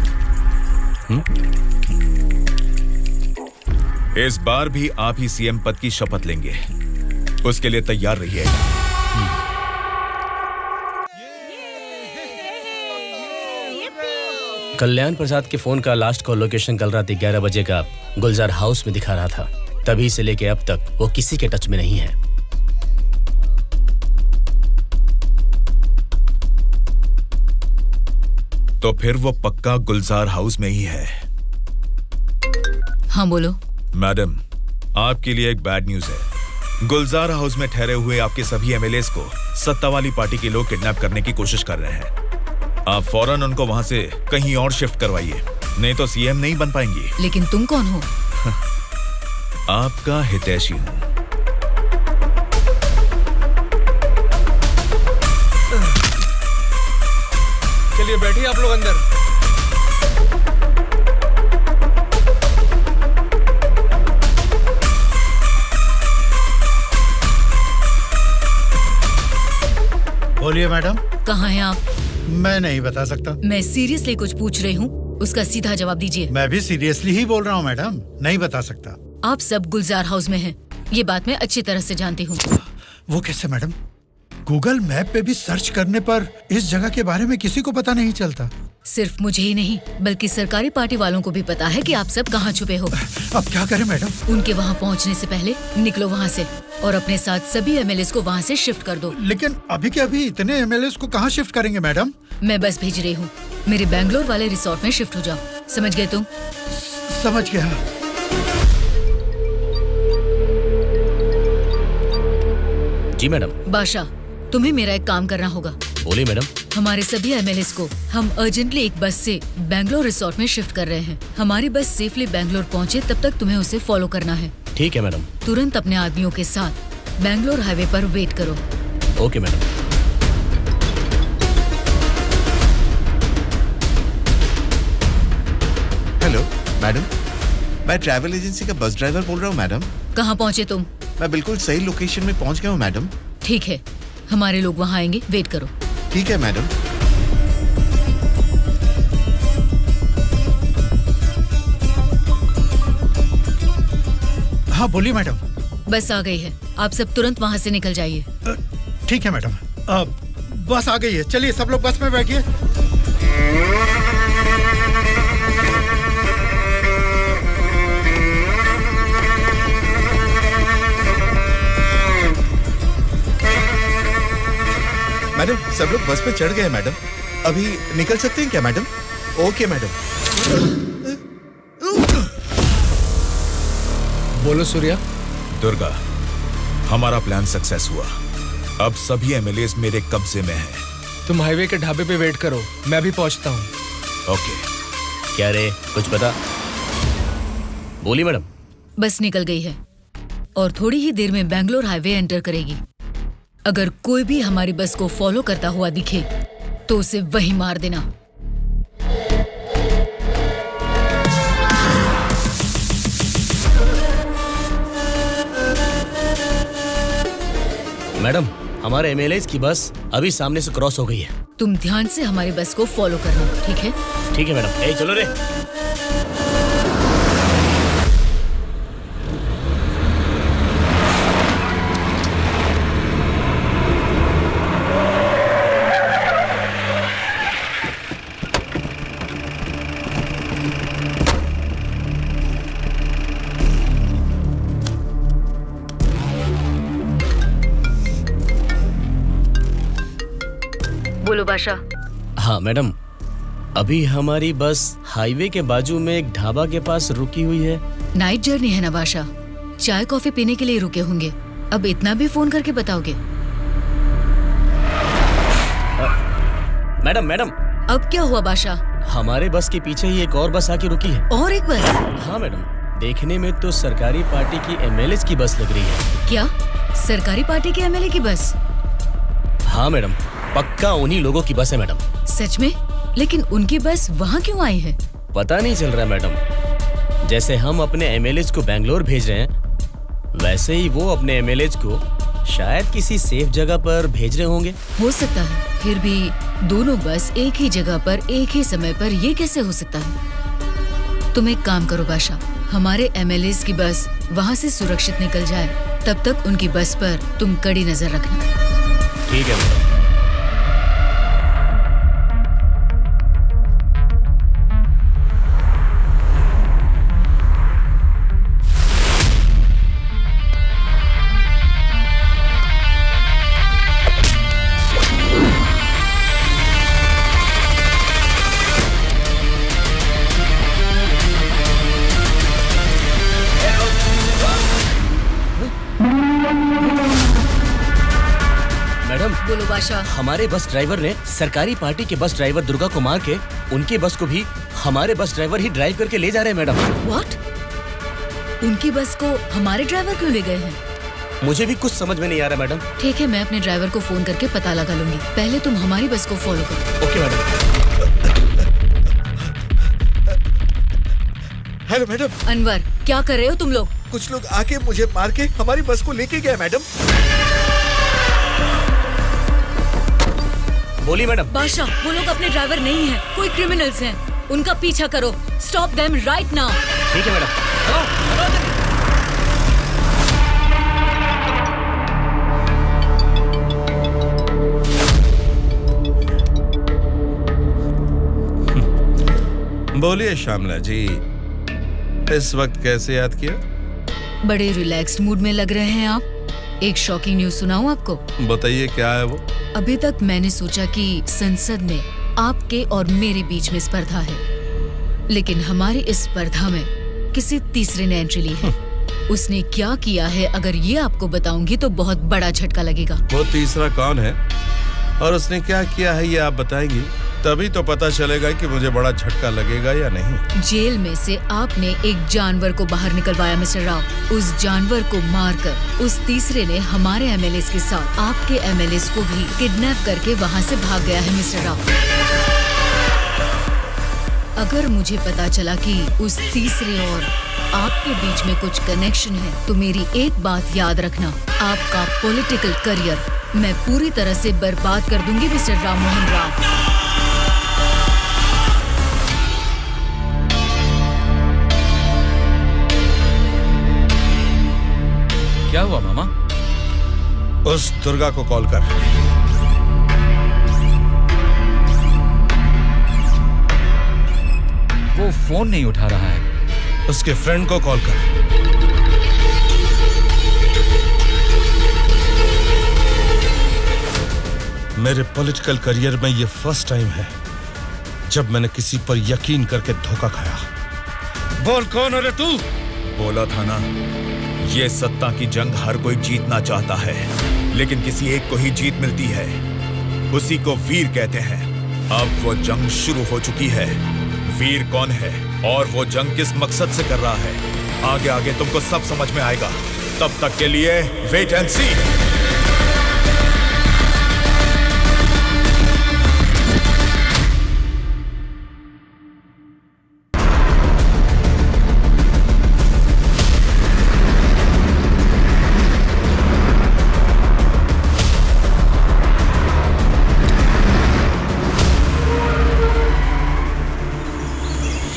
इस बार भी आप ही सीएम पद की शपथ लेंगे, उसके लिए तैयार रहिएगा। कल्याण प्रसाद के फोन का लास्ट कॉल लोकेशन कल रात 11 बजे का गुलजार हाउस में दिखा रहा था। तभी से लेके अब तक वो किसी के टच में नहीं है। तो फिर वो पक्का गुलजार हाउस में ही है। हाँ बोलो। मैडम, आपके लिए एक बैड न्यूज है। गुलजार हाउस में ठहरे हुए आपके सभी एमएलएस को सत्ता वाली पार्टी के लोग किडनैप करने की कोशिश कर रहे हैं। आप फौरन उनको वहां से कहीं और शिफ्ट करवाइए, नहीं तो सीएम नहीं बन पाएंगी। लेकिन तुम कौन हो? आपका हितैषी हूं। चलिए बैठिए आप लोग अंदर। बोलिए मैडम। कहाँ हैं आप? मैं नहीं बता सकता। मैं सीरियसली कुछ पूछ रही हूँ, उसका सीधा जवाब दीजिए। मैं भी सीरियसली ही बोल रहा हूँ मैडम, नहीं बता सकता। आप सब गुलजार हाउस में हैं, ये बात मैं अच्छी तरह से जानती हूँ। वो कैसे मैडम? गूगल मैप पे भी सर्च करने पर इस जगह के बारे में किसी को पता नहीं चलता। सिर्फ मुझे ही नहीं बल्कि सरकारी पार्टी वालों को भी पता है कि आप सब कहाँ छुपे हो। अब क्या करें मैडम? उनके वहाँ पहुँचने से पहले निकलो वहाँ से और अपने साथ सभी एमएलएस को वहाँ से शिफ्ट कर दो। लेकिन अभी के अभी इतने एमएलएस को कहाँ शिफ्ट करेंगे मैडम? मैं बस भेज रही हूँ, मेरे बैंगलोर वाले रिसोर्ट में शिफ्ट हो जाओ। समझ गए तुम? समझ गया। जी मैडम। बादशाह, तुम्हें मेरा एक काम करना होगा। बोलिए मैडम। हमारे सभी एमएलएस को हम अर्जेंटली एक बस से बैंगलोर रिसोर्ट में शिफ्ट कर रहे हैं। हमारी बस सेफली बैंगलोर पहुंचे तब तक तुम्हें उसे फॉलो करना है। ठीक है मैडम। तुरंत अपने आदमियों के साथ बैंगलोर हाईवे पर वेट करो। Okay madam. हेलो मैडम, मैं ट्रैवल एजेंसी का बस ड्राइवर बोल रहा हूँ मैडम। कहाँ पहुँचे तुम? मैं बिल्कुल सही लोकेशन में पहुँच गया हूँ मैडम। ठीक है, हमारे लोग वहाँ आएंगे, वेट करो। ठीक है मैडम। हाँ बोलिए मैडम। बस आ गई है, आप सब तुरंत वहाँ से निकल जाइए। ठीक है मैडम। बस आ गई है, चलिए सब लोग बस में बैठिए। मैडम, सब लोग बस पे चढ़ गए मैडम। अभी निकल सकते हैं क्या मैडम? Okay madam. बोलो सूर्या। दुर्गा, हमारा प्लान सक्सेस हुआ। अब सभी एमएलएस मेरे कब्जे में हैं। तुम हाईवे के ढाबे पे वेट करो, मैं भी पहुंचता हूँ। ओके। क्या रे, कुछ पता? बोलिए मैडम। बस निकल गई है और थोड़ी ही देर में बैंगलोर हाईवे एंटर करेगी। अगर कोई भी हमारी बस को फॉलो करता हुआ दिखे तो उसे वहीं मार देना। मैडम, हमारे एमएलएस की बस अभी सामने से क्रॉस हो गई है। तुम ध्यान से हमारी बस को फॉलो करना, ठीक है? ठीक है मैडम। ए चलो रे। बोलो बादशाह। हाँ मैडम, अभी हमारी बस हाईवे के बाजू में एक ढाबा के पास रुकी हुई है। नाइट जर्नी है ना बादशाह, चाय कॉफी पीने के लिए रुके होंगे। अब इतना भी फोन करके बताओगे? मैडम मैडम, अब क्या हुआ बादशाह? हमारे बस के पीछे ही एक और बस आके रुकी है। और एक बस? हाँ मैडम, देखने में तो सरकारी पार्टी की एमएलए की बस लग रही है। क्या सरकारी पार्टी के एमएलए की बस? हाँ मैडम, पक्का उन्हीं लोगों की बस है मैडम। सच में? लेकिन उनकी बस वहाँ क्यों आई है? पता नहीं चल रहा मैडम। जैसे हम अपने एमएलए को बैंगलोर भेज रहे हैं, वैसे ही वो अपने एमएलए को शायद किसी सेफ जगह पर भेज रहे होंगे। हो सकता है, फिर भी दोनों बस एक ही जगह पर एक ही समय पर ये कैसे हो सकता है? तुम एक काम करो बादशाह, हमारे एमएलए की बस वहाँ से सुरक्षित निकल जाए, तब तक उनकी बस पर तुम कड़ी नजर रखना। ठीक है मैडम। बोलो बादशाह। हमारे बस ड्राइवर ने सरकारी पार्टी के बस ड्राइवर दुर्गा को मार के उनकी बस को भी हमारे बस ड्राइवर ही ड्राइव करके ले जा रहे हैं मैडम। व्हाट? उनकी बस को हमारे ड्राइवर क्यों ले गए हैं? मुझे भी कुछ समझ में नहीं आ रहा मैडम। ठीक है, मैं अपने ड्राइवर को फोन करके पता लगा लूंगी। पहले तुम हमारी बस को फॉलो करो। Okay madam. Hello madam. Anwar, क्या कर रहे हो तुम लोग? कुछ लोग आके मुझे मार के हमारी बस को लेके गए मैडम। बोली मैडम। बादशाह, वो लोग अपने ड्राइवर नहीं हैं, कोई क्रिमिनल्स हैं। उनका पीछा करो। Stop them right now. ठीक है मैडम। बोलिए श्यामला जी, इस वक्त कैसे याद किया? बड़े रिलैक्स्ड मूड में लग रहे हैं आप। एक शॉकिंग न्यूज सुनाऊं आपको? बताइए, क्या है वो? अभी तक मैंने सोचा कि संसद में आपके और मेरे बीच में स्पर्धा है, लेकिन हमारी इस स्पर्धा में किसी तीसरे ने एंट्री ली है। उसने क्या किया है, अगर ये आपको बताऊंगी तो बहुत बड़ा झटका लगेगा। वो तीसरा कौन है और उसने क्या किया है, ये आप बताएंगी, तभी तो पता चलेगा कि मुझे बड़ा झटका लगेगा या नहीं। जेल में से आपने एक जानवर को बाहर निकलवाया मिस्टर राव। उस जानवर को मारकर उस तीसरे ने हमारे एमएलए के साथ आपके एमएलए को भी किडनैप करके वहाँ से भाग गया है मिस्टर राव। अगर मुझे पता चला कि उस तीसरे और आपके बीच में कुछ कनेक्शन है, तो मेरी एक बात याद रखना, आपका पॉलिटिकल करियर मैं पूरी तरह से बर्बाद कर दूंगी मिस्टर राम मोहन राव। क्या हुआ मामा? उस दुर्गा को कॉल कर। वो फोन नहीं उठा रहा है। उसके फ्रेंड को कॉल कर। मेरे पॉलिटिकल करियर में ये फर्स्ट टाइम है जब मैंने किसी पर यकीन करके धोखा खाया। बोल, कौन है रे तू? बोला था ना, ये सत्ता की जंग हर कोई जीतना चाहता है, लेकिन किसी एक को ही जीत मिलती है, उसी को वीर कहते हैं। अब वो जंग शुरू हो चुकी है। वीर कौन है और वो जंग किस मकसद से कर रहा है, आगे आगे तुमको सब समझ में आएगा। तब तक के लिए वेट एंड सी।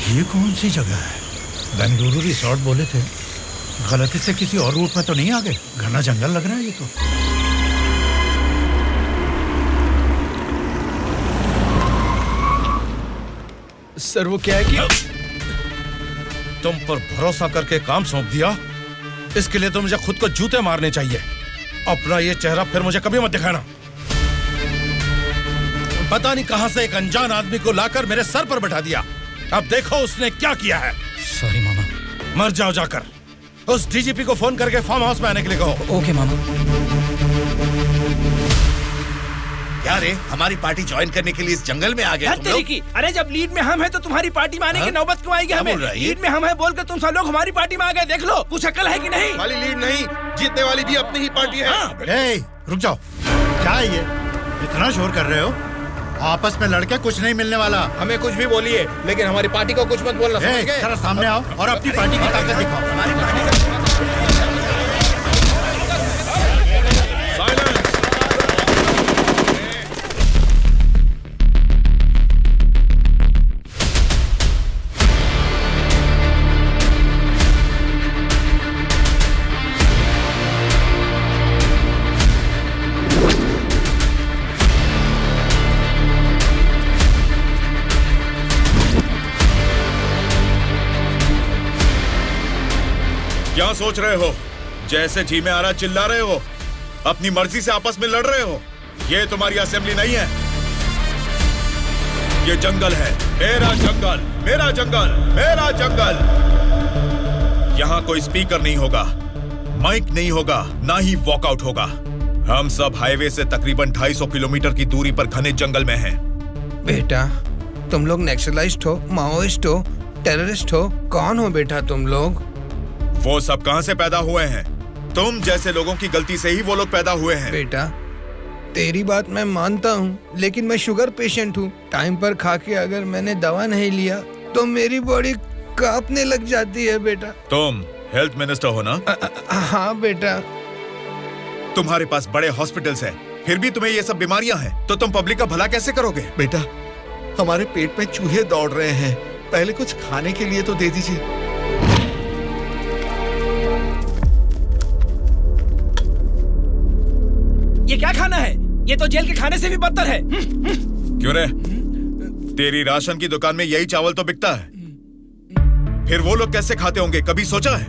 ये कौन सी जगह है? बेंगलुरु रिसोर्ट बोले थे, गलती से किसी और रूट में तो नहीं आ गए? घना जंगल लग रहा है ये तो। सर वो क्या है कि तुम पर भरोसा करके काम सौंप दिया, इसके लिए तो मुझे खुद को जूते मारने चाहिए। अपना ये चेहरा फिर मुझे कभी मत दिखाना। पता नहीं कहां से एक अनजान आदमी को लाकर मेरे सर पर बैठा दिया। अब देखो उसने क्या किया है। सॉरी मामा। मर जाओ जाकर। उस डीजीपी को फोन करके फार्म हाउस में आने के लिए कहो। ओके मामा। क्या रे, हमारी पार्टी ज्वाइन करने के लिए इस जंगल में आ गए तुम लोग? अरे जब लीड में हम हैं तो तुम्हारी पार्टी में आने की नौबत क्यों आएगी हमें? लीड में हम हैं बोलकर तुम सब लोग हमारी पार्टी में आ गए। देख लो, कुछ अकल है कि नहीं? वाली लीड नहीं, जीतने वाली भी अपनी ही पार्टी है। ए, रुक जाओ। क्या है ये? इतना शोर कर रहे हो? आपस में लड़के कुछ नहीं मिलने वाला। हमें कुछ भी बोलिए, लेकिन हमारी पार्टी को कुछ मत बोलना। समझ गए? जरा सामने आओ और अपनी पार्टी की ताकत दिखाओ। हमारी पार्टी का क्या सोच रहे हो? जैसे जी में आ रहा चिल्ला रहे हो, अपनी मर्जी से आपस में लड़ रहे हो। ये तुम्हारी असेंबली नहीं है, ये जंगल है। मेरा जंगल, मेरा जंगल, मेरा जंगल। यहाँ कोई स्पीकर नहीं होगा, माइक नहीं होगा, ना ही वॉकआउट होगा। हम सब हाईवे से तकरीबन 250 किलोमीटर की दूरी पर घने जंगल में हैं। बेटा, तुम लोग नेक्सलाइस्ट हो, माओइस्ट हो, टेररिस्ट हो, कौन हो बेटा तुम लोग? वो सब कहां से पैदा हुए हैं? तुम जैसे लोगों की गलती से ही वो लोग पैदा हुए हैं। बेटा, तेरी बात मैं मानता हूँ, लेकिन मैं शुगर पेशेंट हूँ। टाइम पर खा के अगर मैंने दवा नहीं लिया तो मेरी बॉडी कांपने लग जाती है बेटा। तुम हेल्थ मिनिस्टर हो ना? हाँ बेटा। तुम्हारे पास बड़े हॉस्पिटल्स हैं, फिर भी तुम्हें ये सब बीमारियां हैं, तो तुम पब्लिक का भला कैसे करोगे? बेटा, हमारे पेट में चूहे दौड़ रहे हैं, पहले कुछ खाने के लिए तो दे दीजिए। ये क्या खाना है? ये तो जेल के खाने से भी बदतर है। क्यों रे? तेरी राशन की दुकान में यही चावल तो बिकता है, फिर वो लोग कैसे खाते होंगे, कभी सोचा है?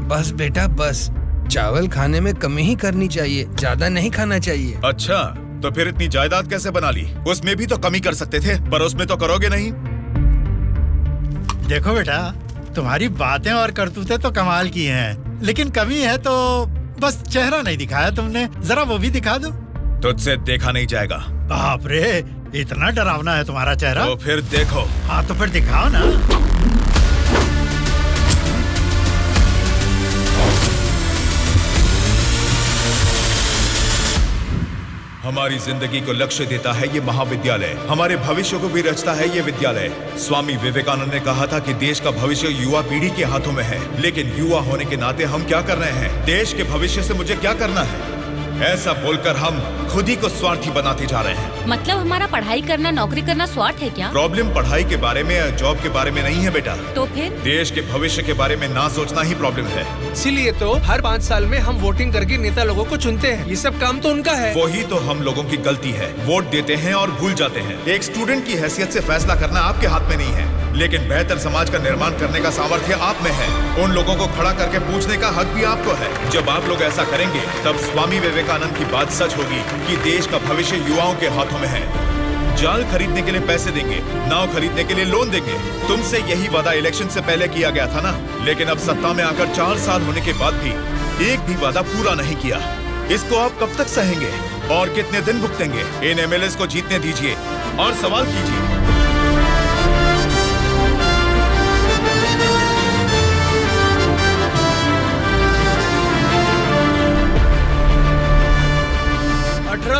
बस बेटा बस, चावल खाने में कमी ही करनी चाहिए, ज्यादा नहीं खाना चाहिए। अच्छा, तो फिर इतनी जायदाद कैसे बना ली? उसमें भी तो कमी कर सकते थे, पर उसमें तो करोगे नहीं। देखो बेटा, तुम्हारी बातें और करतूतें तो कमाल की हैं, लेकिन कमी है तो बस चेहरा नहीं दिखाया तुमने। जरा वो भी दिखा दो। तुझसे देखा नहीं जाएगा। बाप रे, इतना डरावना है तुम्हारा चेहरा? तो फिर देखो। हाँ तो फिर दिखाओ ना। हमारी जिंदगी को लक्ष्य देता है ये महाविद्यालय, हमारे भविष्य को भी रचता है ये विद्यालय। स्वामी विवेकानंद ने कहा था कि देश का भविष्य युवा पीढ़ी के हाथों में है, लेकिन युवा होने के नाते हम क्या कर रहे हैं? देश के भविष्य से मुझे क्या करना है, ऐसा बोलकर हम खुद ही को स्वार्थी बनाते जा रहे हैं। मतलब हमारा पढ़ाई करना, नौकरी करना स्वार्थ है क्या? प्रॉब्लम पढ़ाई के बारे में या जॉब के बारे में नहीं है बेटा, तो फिर देश के भविष्य के बारे में ना सोचना ही प्रॉब्लम है। इसीलिए तो हर 5 साल में हम वोटिंग करके नेता लोगों को चुनते हैं। ये सब काम तो उनका है। वही तो हम लोगों की गलती है, वोट देते हैं और भूल जाते हैं। एक स्टूडेंट की हैसियत से फैसला करना आपके हाथ में नहीं है, लेकिन बेहतर समाज का निर्माण करने का सामर्थ्य आप में है। उन लोगों को खड़ा करके पूछने का हक भी आपको है। जब आप लोग ऐसा करेंगे तब स्वामी विवेकानंद की बात सच होगी कि देश का भविष्य युवाओं के हाथों में है। जाल खरीदने के लिए पैसे देंगे, नाव खरीदने के लिए लोन देंगे। तुमसे यही वादा इलेक्शन से पहले किया गया था ना, लेकिन अब सत्ता में आकर 4 साल होने के बाद भी एक भी वादा पूरा नहीं किया। इसको आप कब तक सहेंगे और कितने दिन भुगतेंगे? इन एमएलएस को जीतने दीजिए और सवाल कीजिए।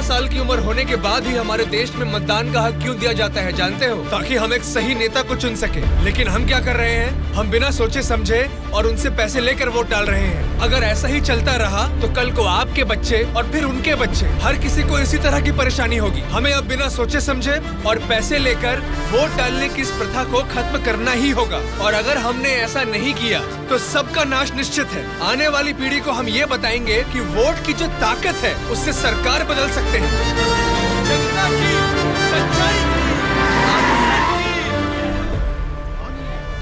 साल की उम्र होने के बाद ही हमारे देश में मतदान का हक क्यों दिया जाता है जानते हो? ताकि हम एक सही नेता को चुन सके। लेकिन हम क्या कर रहे हैं? हम बिना सोचे समझे और उनसे पैसे लेकर वोट डाल रहे हैं। अगर ऐसा ही चलता रहा तो कल को आपके बच्चे और फिर उनके बच्चे, हर किसी को इसी तरह की परेशानी होगी। हमें अब बिना सोचे समझे और पैसे लेकर वोट डालने की इस प्रथा को खत्म करना ही होगा। और अगर हमने ऐसा नहीं किया तो सबका नाश निश्चित है। आने वाली पीढ़ी को हम ये बताएंगे कि वोट की जो ताकत है उससे सरकार बदल सकते हैं। जनता की सच्चाई।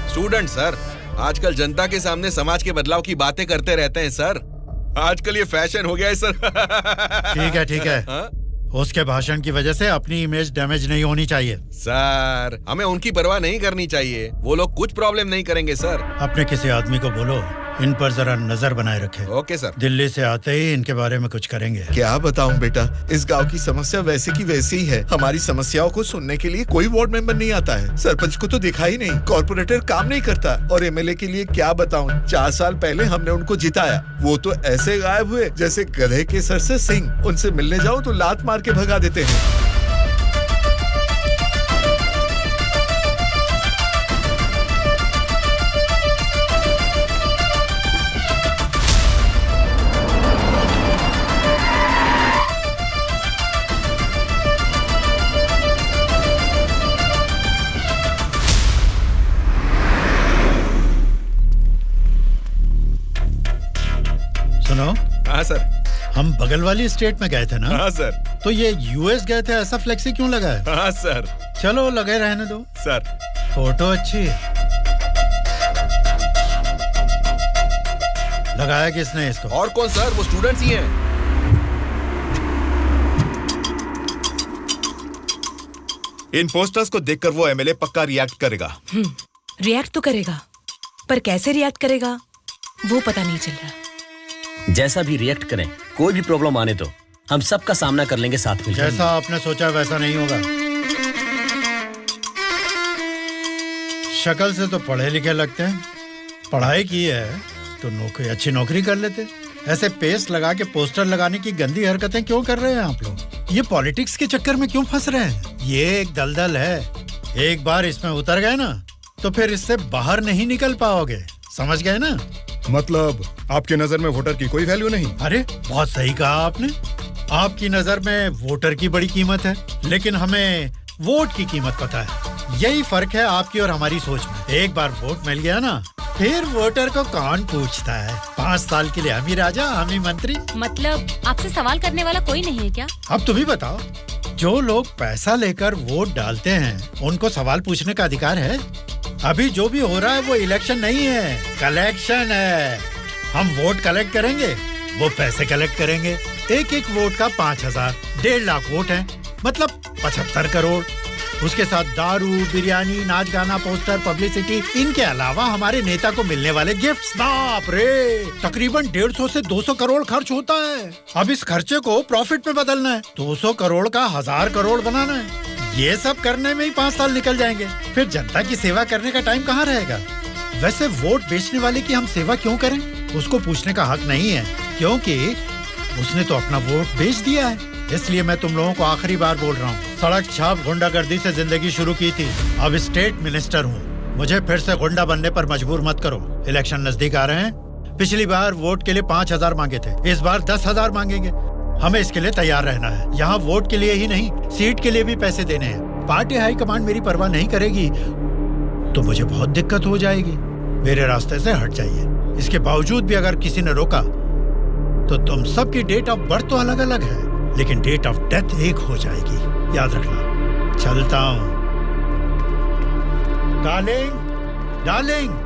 स्टूडेंट सर, आजकल जनता के सामने समाज के बदलाव की बातें करते रहते हैं सर। आजकल ये फैशन हो गया है सर। ठीक है। उसके भाषण की वजह से अपनी इमेज डैमेज नहीं होनी चाहिए। सर, हमें उनकी परवाह नहीं करनी चाहिए। वो लोग कुछ प्रॉब्लम नहीं करेंगे सर। अपने किसी आदमी को बोलो इन पर जरा नजर बनाए रखे। Okay sir. दिल्ली से आते ही इनके बारे में कुछ करेंगे। क्या बताऊं बेटा, इस गांव की समस्या वैसे की वैसी ही है। हमारी समस्याओं को सुनने के लिए कोई वार्ड मेंबर नहीं आता है। सरपंच को तो देखा ही नहीं, कॉर्पोरेटर काम नहीं करता, और एमएलए के लिए क्या बताऊं, 4 साल पहले हमने उनको जिताया, वो तो ऐसे गायब हुए जैसे गधे के सर से सिंह। उनसे मिलने जाओ तो लात मार के भगा देते हैं। हाँ सर। हम बगल वाली स्टेट में गए थे ना? हाँ सर। तो ये यूएस गए थे, ऐसा फ्लेक्सी क्यों लगा है? हाँ सर। चलो लगे रहने दो सर। फोटो अच्छी है। लगाया किसने इसको? और कौन सर, वो स्टूडेंट्स ही हैं। इन पोस्टर्स को देखकर वो एमएलए पक्का रिएक्ट करेगा। रिएक्ट तो करेगा, पर कैसे रिएक्ट करेगा वो पता नहीं चल रहा। जैसा भी रिएक्ट करें, कोई भी प्रॉब्लम आने तो हम सबका सामना कर लेंगे साथ में। जैसा आपने सोचा वैसा नहीं होगा। शक्ल से तो पढ़े लिखे लगते हैं, पढ़ाई की है तो अच्छी नौकरी कर लेते। ऐसे पेस्ट लगा के पोस्टर लगाने की गंदी हरकतें क्यों कर रहे हैं आप लोग? ये पॉलिटिक्स के चक्कर में क्यों फंस रहे हैं? ये एक दलदल है, एक बार इसमें उतर गए ना तो फिर इससे बाहर नहीं निकल पाओगे। समझ गए ना? मतलब आपकी नजर में वोटर की कोई वैल्यू नहीं? अरे बहुत सही कहा आपने। आपकी नजर में वोटर की बड़ी कीमत है, लेकिन हमें वोट की कीमत पता है। यही फर्क है आपकी और हमारी सोच में। एक बार वोट मिल गया ना, फिर वोटर को कौन पूछता है? 5 साल के लिए हम ही राजा, हम ही मंत्री। मतलब आपसे सवाल करने वाला कोई नहीं है क्या? अब तुम ही बताओ, जो लोग पैसा लेकर वोट डालते हैं उनको सवाल पूछने का अधिकार है? अभी जो भी हो रहा है वो इलेक्शन नहीं है, कलेक्शन है। हम वोट कलेक्ट करेंगे, वो पैसे कलेक्ट करेंगे। एक वोट का 5,000, 1.5 लाख वोट हैं, मतलब 75 करोड़। उसके साथ दारू, बिरयानी, नाच गाना, पोस्टर, पब्लिसिटी, इनके अलावा हमारे नेता को मिलने वाले गिफ्ट्स। बाप रे, तकरीबन 150 से 200 करोड़ खर्च होता है। अब इस खर्चे को प्रॉफिट में बदलना है, 200 करोड़ का 1000 करोड़ बनाना है। ये सब करने में ही 5 साल निकल जाएंगे। फिर जनता की सेवा करने का टाइम कहाँ रहेगा? वैसे वोट बेचने वाले की हम सेवा क्यों करें? उसको पूछने का हक नहीं है, क्योंकि उसने तो अपना वोट बेच दिया है। इसलिए मैं तुम लोगों को आखिरी बार बोल रहा हूँ, सड़क छाप गुंडागर्दी से जिंदगी शुरू की थी, अब स्टेट मिनिस्टर हूँ। मुझे फिर से गुंडा बनने पर मजबूर मत करो। इलेक्शन नजदीक आ रहे हैं। पिछली बार वोट के लिए 5,000 मांगे थे, इस बार 10,000 मांगेंगे। हमें इसके लिए तैयार रहना है। यहाँ वोट के लिए ही नहीं, सीट के लिए भी पैसे देने हैं। पार्टी हाईकमांड मेरी परवाह नहीं करेगी तो मुझे बहुत दिक्कत हो जाएगी। मेरे रास्ते से हट जाइए। इसके बावजूद भी अगर किसी ने रोका तो तुम सबकी डेट ऑफ बर्थ तो अलग अलग है, लेकिन डेट ऑफ डेथ एक हो जाएगी, याद रखना। चलता हूँ। डार्लिंग,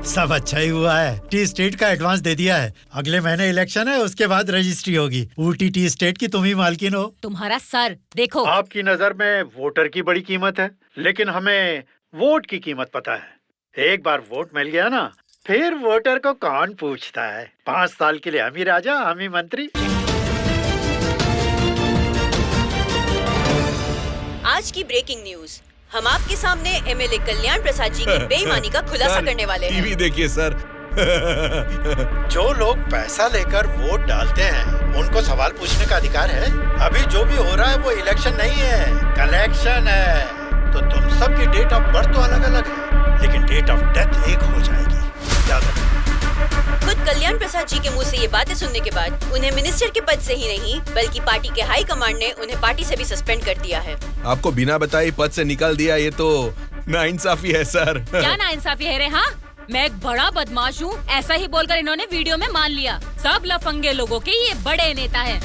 सब अच्छा ही हुआ है। टी स्टेट का एडवांस दे दिया है। अगले महीने इलेक्शन है, उसके बाद रजिस्ट्री होगी। ऊटी टी स्टेट की तुम ही मालकिन हो। तुम्हारा सर देखो। आपकी नजर में वोटर की बड़ी कीमत है, लेकिन हमें वोट की कीमत पता है। एक बार वोट मिल गया ना, फिर वोटर को कौन पूछता है? 5 साल के लिए हम ही राजा, हम ही मंत्री। आज की ब्रेकिंग न्यूज, हम आपके सामने एमएलए कल्याण प्रसाद जी की बेईमानी का खुलासा करने वाले हैं। टीवी देखिए सर। जो लोग पैसा लेकर वोट डालते हैं उनको सवाल पूछने का अधिकार है। अभी जो भी हो रहा है वो इलेक्शन नहीं है, कलेक्शन है। तो तुम सबकी डेट ऑफ बर्थ तो अलग अलग है, लेकिन डेट ऑफ डेथ एक हो जाएगी, याद रखना। खुद कल्याण प्रसाद जी के मुंह से ये बातें सुनने के बाद उन्हें मिनिस्टर के पद से ही नहीं बल्कि पार्टी के हाई कमांड ने उन्हें पार्टी से भी सस्पेंड कर दिया है। आपको बिना बताए पद से निकाल दिया, ये तो नाइंसाफी है सर। क्या नाइंसाफी है रे? हाँ, मैं एक बड़ा बदमाश हूँ, ऐसा ही बोलकर इन्होंने वीडियो में मान लिया। सब लफंगे लोगों के ये बड़े नेता हैं।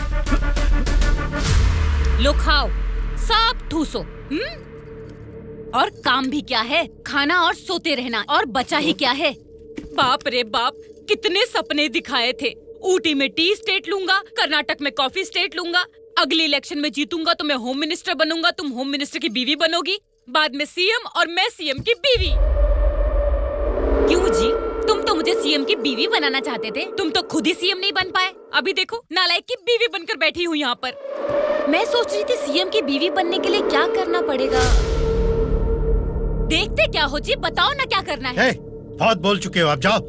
लो खाओ, सब ठूसो। और काम भी क्या है? खाना और सोते रहना, और बचा ही क्या है? बाप रे बाप, कितने सपने दिखाए थे। ऊटी में टी स्टेट लूंगा, कर्नाटक में कॉफी स्टेट लूंगा, अगले इलेक्शन में जीतूंगा तो मैं होम मिनिस्टर बनूंगा, तुम होम मिनिस्टर की बीवी बनोगी, बाद में सीएम और मैं सीएम की बीवी। क्यों जी, तुम तो मुझे सीएम की बीवी बनाना चाहते थे, तुम तो खुद ही सीएम नहीं बन पाए। अभी देखो, नालायक की बीवी बनकर बैठी हूँ यहाँ पर। मैं सोच रही थी सीएम की बीवी बनने के लिए क्या करना पड़ेगा। देखते क्या हो जी, बताओ ना क्या करना है। बहुत बोल चुके हो, आप जाओ।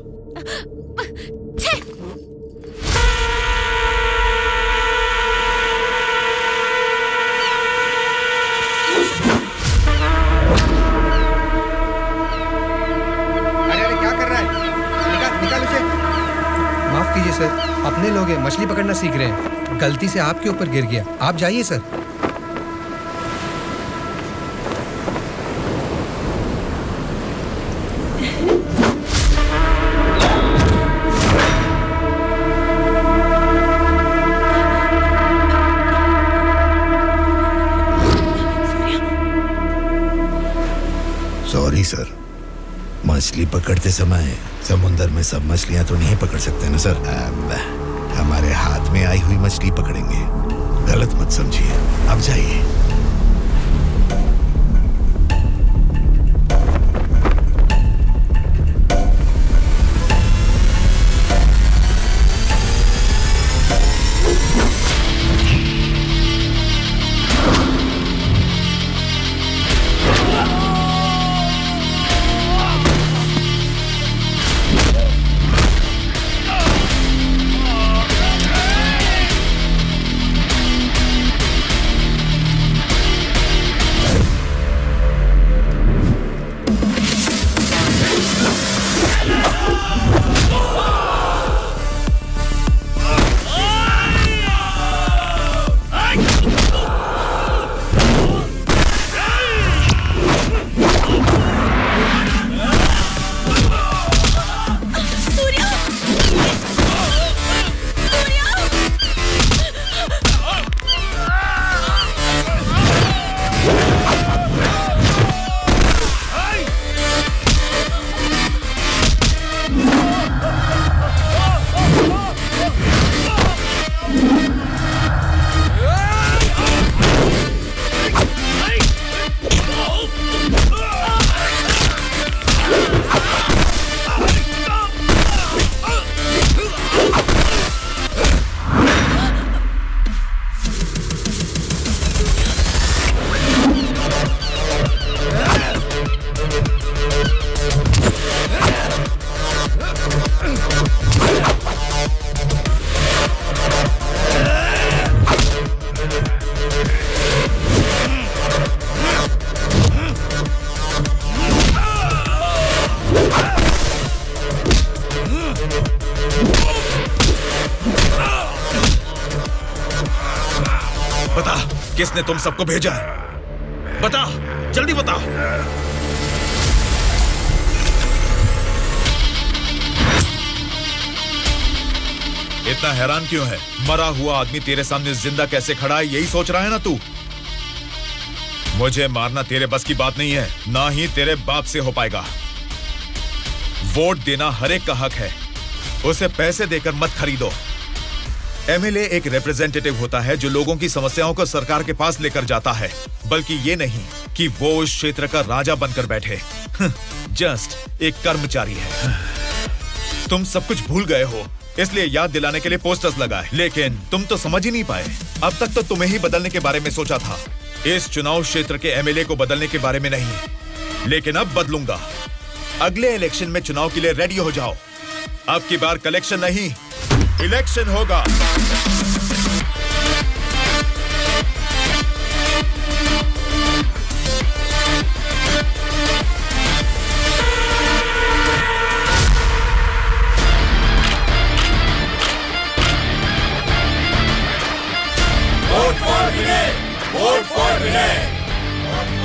अरे क्या कर रहा है? निकाल उसे। माफ कीजिए सर, अपने लोग हैं, मछली पकड़ना सीख रहे हैं, गलती से आपके ऊपर गिर गया। आप जाइए सर। सॉरी सर, मछली पकड़ते समय समुंदर में सब मछलियां तो नहीं पकड़ सकते ना सर। हमारे हाथ में आई हुई मछली पकड़ेंगे, गलत मत समझिए। अब जाइए। किसने तुम सबको भेजा है? बता, जल्दी बता। इतना हैरान क्यों है? मरा हुआ आदमी तेरे सामने जिंदा कैसे खड़ा है, यही सोच रहा है ना तू? मुझे मारना तेरे बस की बात नहीं है, ना ही तेरे बाप से हो पाएगा। वोट देना हर एक का हक है, उसे पैसे देकर मत खरीदो। एमएलए एक रिप्रेजेंटेटिव होता है जो लोगों की समस्याओं को सरकार के पास लेकर जाता है, बल्कि ये नहीं कि वो उस क्षेत्र का राजा बनकर बैठे। जस्ट एक कर्मचारी है। तुम सब कुछ भूल गए हो, इसलिए याद दिलाने के लिए पोस्टर्स लगाए, लेकिन तुम तो समझ ही नहीं पाए। अब तक तो तुम्हें ही बदलने के बारे में सोचा था, इस चुनाव क्षेत्र के एमएलए को बदलने के बारे में नहीं। लेकिन अब बदलूंगा। अगले इलेक्शन में चुनाव के लिए रेडी हो जाओ। अब की बार कलेक्शन नहीं, इलेक्शन होगा।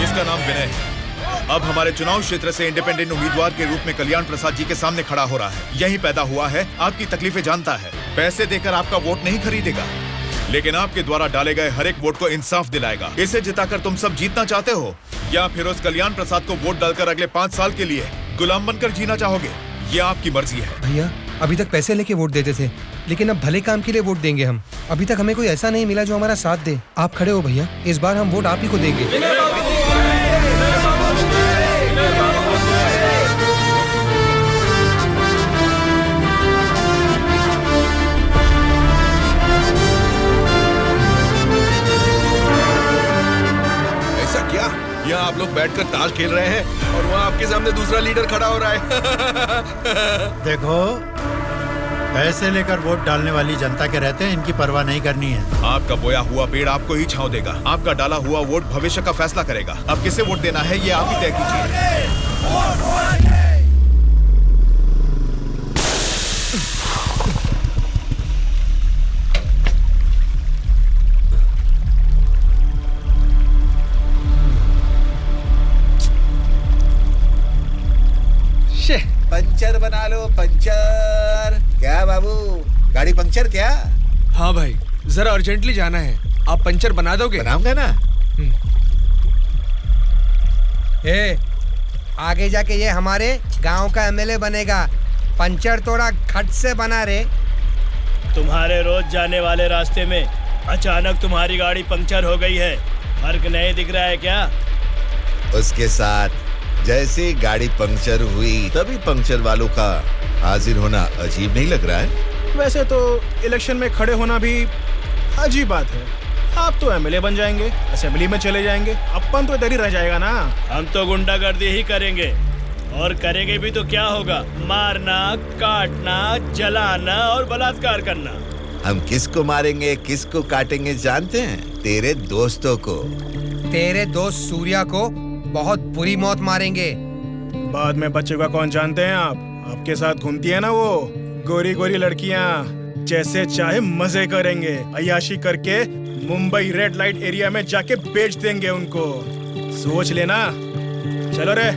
इसका नाम विनय है। अब हमारे चुनाव क्षेत्र से इंडिपेंडेंट उम्मीदवार के रूप में कल्याण प्रसाद जी के सामने खड़ा हो रहा है। यहीं पैदा हुआ है, आपकी तकलीफें जानता है। पैसे देकर आपका वोट नहीं खरीदेगा, लेकिन आपके द्वारा डाले गए हर एक वोट को इंसाफ दिलाएगा। इसे जिताकर तुम सब जीतना चाहते हो, या फिर उस कल्याण प्रसाद को वोट डालकर अगले 5 साल के लिए गुलाम बनकर जीना चाहोगे? ये आपकी मर्जी है। भैया अभी तक पैसे लेके वोट देते थे, लेकिन अब भले काम के लिए वोट देंगे हम। अभी तक हमें कोई ऐसा नहीं मिला जो हमारा साथ दे। आप खड़े हो भैया, इस बार हम वोट आप ही को देंगे। यहाँ आप लोग बैठकर ताश खेल रहे हैं और वहाँ आपके सामने दूसरा लीडर खड़ा हो रहा है। देखो, पैसे लेकर वोट डालने वाली जनता के रहते हैं, इनकी परवाह नहीं करनी है। आपका बोया हुआ पेड़ आपको ही छांव देगा। आपका डाला हुआ वोट भविष्य का फैसला करेगा। अब किसे वोट देना है, ये आप ही तय कीजिए। पंचर बना लो, पंचर। क्या बाबू, गाड़ी पंचर क्या? हाँ भाई, जरा अर्जेंटली जाना है। आप पंचर बना दोगे? बनाऊंगा ना। आगे जाके ये हमारे गांव का एमएलए बनेगा। पंचर थोड़ा खट से बना रे। तुम्हारे रोज जाने वाले रास्ते में अचानक तुम्हारी गाड़ी पंक्चर हो गई है, फर्क नहीं दिख रहा है क्या? उसके साथ जैसे गाड़ी पंक्चर हुई तभी पंक्चर वालों का हाजिर होना अजीब नहीं लग रहा है? वैसे तो इलेक्शन में खड़े होना भी अजीब बात है। आप तो एमएलए बन जाएंगे, असेंबली में चले जाएंगे, अपन तो इधर ही रह जाएगा ना। हम तो गुंडागर्दी ही करेंगे, और करेंगे भी तो क्या होगा? मारना, काटना, जलाना और बलात्कार करना। हम किसको मारेंगे, किसको काटेंगे जानते हैं? तेरे दोस्तों को। तेरे दोस्त सूर्या को बहुत बुरी मौत मारेंगे। बाद में बच्चे का कौन जानते हैं आप? आपके साथ घूमती है ना वो गोरी गोरी लड़कियां, जैसे चाहे मजे करेंगे। अय्याशी करके मुंबई रेड लाइट एरिया में जाके बेच देंगे उनको। सोच लेना। चलो रे।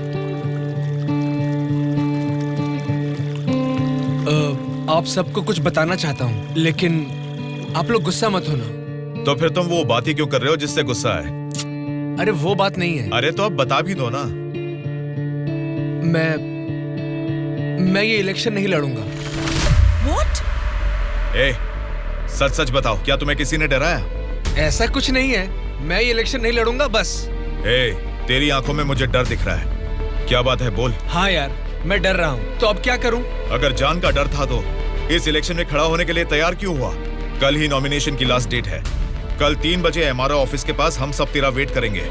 आप सबको कुछ बताना चाहता हूँ, लेकिन आप लोग गुस्सा मत होना। तो फिर तुम वो बात ही क्यों कर रहे हो जिससे गुस्सा है? अरे वो बात नहीं है। अरे तो अब बता भी दो ना। मैं ये इलेक्शन नहीं लड़ूंगा। What? सच सच बताओ, क्या तुम्हें किसी ने डराया? ऐसा कुछ नहीं है, मैं ये इलेक्शन नहीं लड़ूंगा बस। तेरी आंखों में मुझे डर दिख रहा है। क्या बात है, बोल। हाँ यार, मैं डर रहा हूँ, तो अब क्या करूँ? अगर जान का डर था तो इस इलेक्शन में खड़ा होने के लिए तैयार क्यों हुआ? कल ही नॉमिनेशन की लास्ट डेट है। कल 3 बजे एमआरओ ऑफिस के पास हम सब तेरा वेट करेंगे।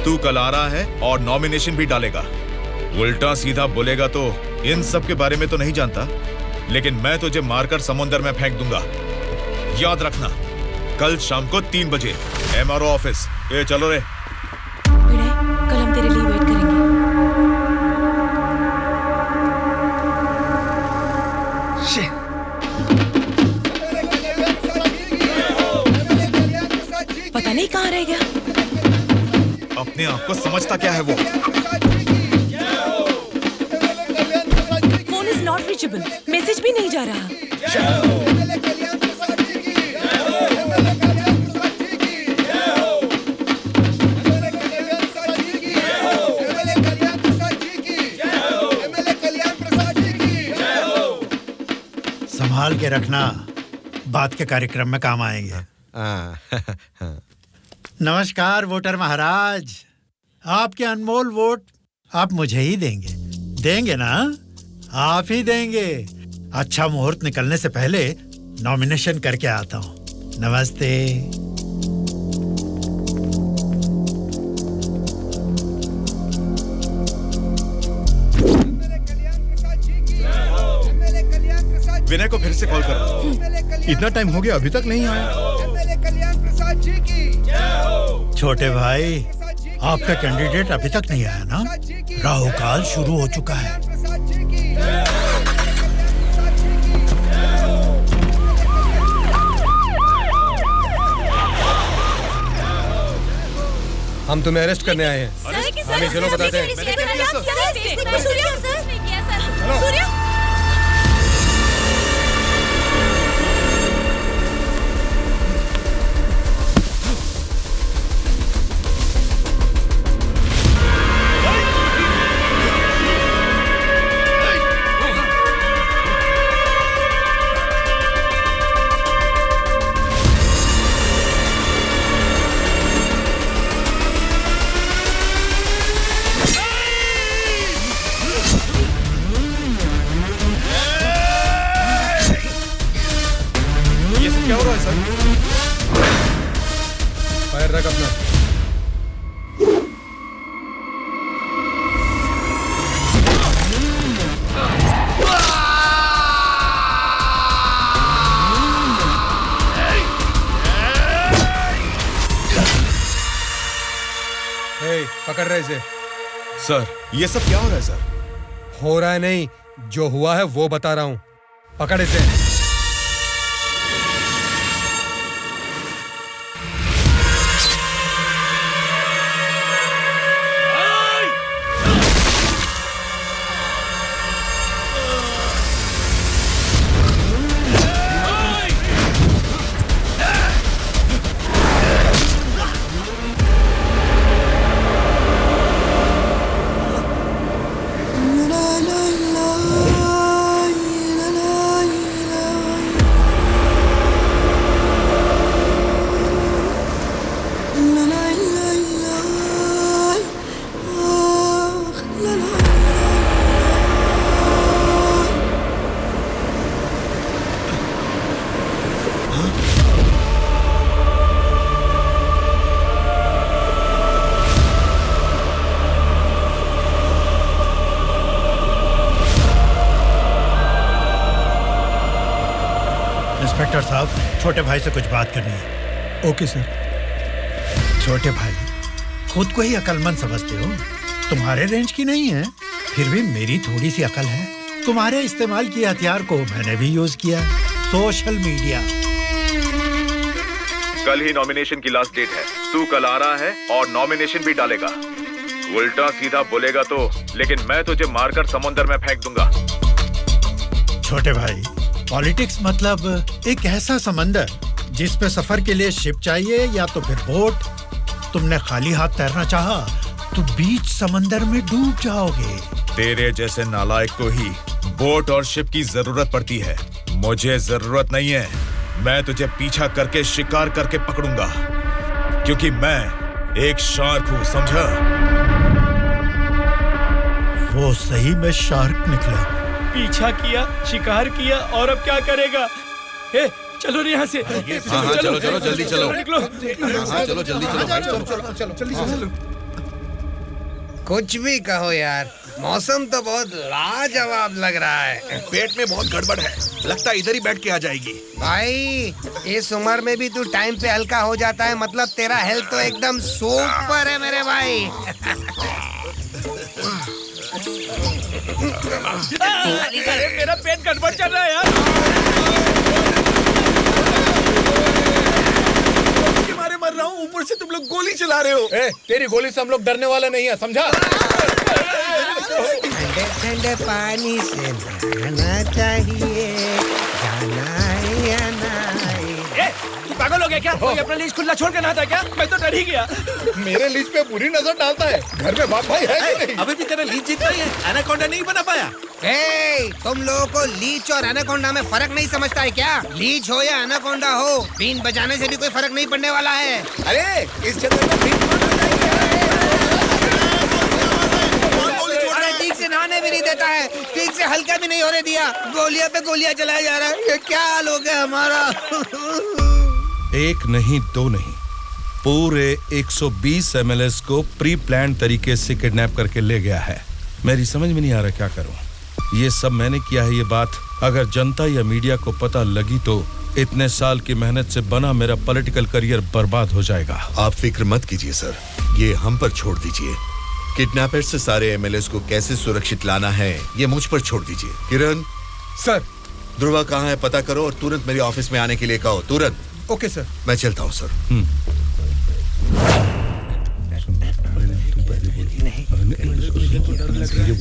तू कल आ रहा है और नॉमिनेशन भी डालेगा। उल्टा सीधा बोलेगा तो इन सब के बारे में तो नहीं जानता, लेकिन मैं तुझे मारकर समुंदर में फेंक दूंगा। याद रखना, कल शाम को 3 बजे एमआरओ ऑफिस। चलो रे। कल हम तेरे लिए वेट करेंगे। पता नहीं कहाँ रह गया। अपने आप को समझता क्या है वो? Phone is not reachable, message भी नहीं जा रहा। संभाल के रखना, बात के कार्यक्रम में काम आएंगे। नमस्कार वोटर महाराज, आपके अनमोल वोट आप मुझे ही देंगे। देंगे ना? आप ही देंगे। अच्छा मुहूर्त निकलने से पहले नॉमिनेशन करके आता हूँ। नमस्ते। विनय को फिर से कॉल करो। इतना टाइम हो गया, अभी तक नहीं आया। छोटे भाई, आपका कैंडिडेट अभी तक नहीं आया ना? राहु काल शुरू हो चुका है। हम तुम्हें अरेस्ट करने आए हैं। हमें चलो बताते हैं। क्या हो रहा है सर? फायर रख अपना। पकड़ रहे इसे। सर ये सब क्या हो रहा है सर? हो रहा है नहीं, जो हुआ है वो बता रहा हूं। पकड़ इसे। इंस्पेक्टर साहब, छोटे भाई से कुछ बात करनी है। Okay sir. छोटे भाई, खुद को ही अकलमंद समझते हो, तुम्हारे रेंज की नहीं है, फिर भी मेरी थोड़ी सी अकल है। तुम्हारे इस्तेमाल किए हथियार को मैंने भी यूज किया, सोशल मीडिया। कल ही नॉमिनेशन की लास्ट डेट है। तू कल आ रहा है और नॉमिनेशन भी डालेगा। उल्टा सीधा बोलेगा तो, लेकिन मैं तुझे मारकर समुद्र में फेंक दूंगा। छोटे भाई, पॉलिटिक्स मतलब एक ऐसा समंदर जिस पे सफर के लिए शिप चाहिए या तो फिर बोट। तुमने खाली हाथ तैरना चाहा तो बीच समंदर में डूब जाओगे। तेरे जैसे नालायक को ही बोट और शिप की जरूरत पड़ती है। मुझे जरूरत नहीं है। मैं तुझे पीछा करके शिकार करके पकड़ूंगा, क्योंकि मैं एक शार्क हूँ, समझा? वो सही में शार्क निकला। पीछा किया, शिकार किया, और अब क्या करेगा? हे, चलो यहाँ से। हाँ, चलो चलो जल्दी चलो। निकलो। हाँ, चलो जल्दी चलो। कुछ भी कहो यार, मौसम तो बहुत लाजवाब लग रहा है। पेट में बहुत गड़बड़ है, लगता है इधर ही बैठ के आ जाएगी। भाई, इस उम्र में भी तू टाइम पे हल्का हो जाता है, मतलब तेरा हेल्थ तो एकदम सुपर है मेरे भाई। अरे मेरा पेट गड़बड़ चल रहा है यार। मारे मर रहा हूँ, ऊपर से तुम लोग गोली चला रहे हो। तेरी गोली से हम लोग डरने वाले नहीं है, समझा? ठंडे ठंडे पानी से नहाना चाहिए, जाना है या नहीं। तू पागल हो गया क्या? कोई अपना लीज खुला छोड़ के नहाता है क्या? मैं तो डर ही गया। मेरे लीज पे बुरी नजर डालता है। घर में बाप भाई है कि नहीं? अभी भी तेरा लीज जीतना ही है, एनाकोंडा नहीं बना पाया। तुम लोगों को लीच और एनाकोंडा में फर्क नहीं समझता है क्या? लीच हो या एनाकोंडा हो, बीन बजाने से भी कोई फर्क नहीं पड़ने वाला है। अरे इस जंगल में बीन ठीक से नहाने भी नहीं देता है, ठीक से हल्का भी नहीं होने दिया, गोलियां पे गोलियां चलाया जा रहा है। ये क्या हाल हो गया हमारा? एक नहीं, दो नहीं, पूरे 120 एमएलएस को प्री प्लान तरीके से किडनैप करके ले गया है। मेरी समझ में नहीं आ रहा क्या करूं। ये सब मैंने किया है। ये बात अगर जनता या मीडिया को पता लगी तो इतने साल की मेहनत से बना मेरा पॉलिटिकल करियर बर्बाद हो जाएगा। आप फिक्र मत कीजिए सर, ये हम पर छोड़ दीजिए। किडनैपर से सारे एमएलएस को कैसे सुरक्षित लाना है ये मुझ पर छोड़ दीजिए। किरण सर, ध्रुवा कहाँ है पता करो और तुरंत मेरे ऑफिस में आने के लिए कहो, तुरंत। Okay sir. मैं चलता हूँ सर। डर लग रहा है।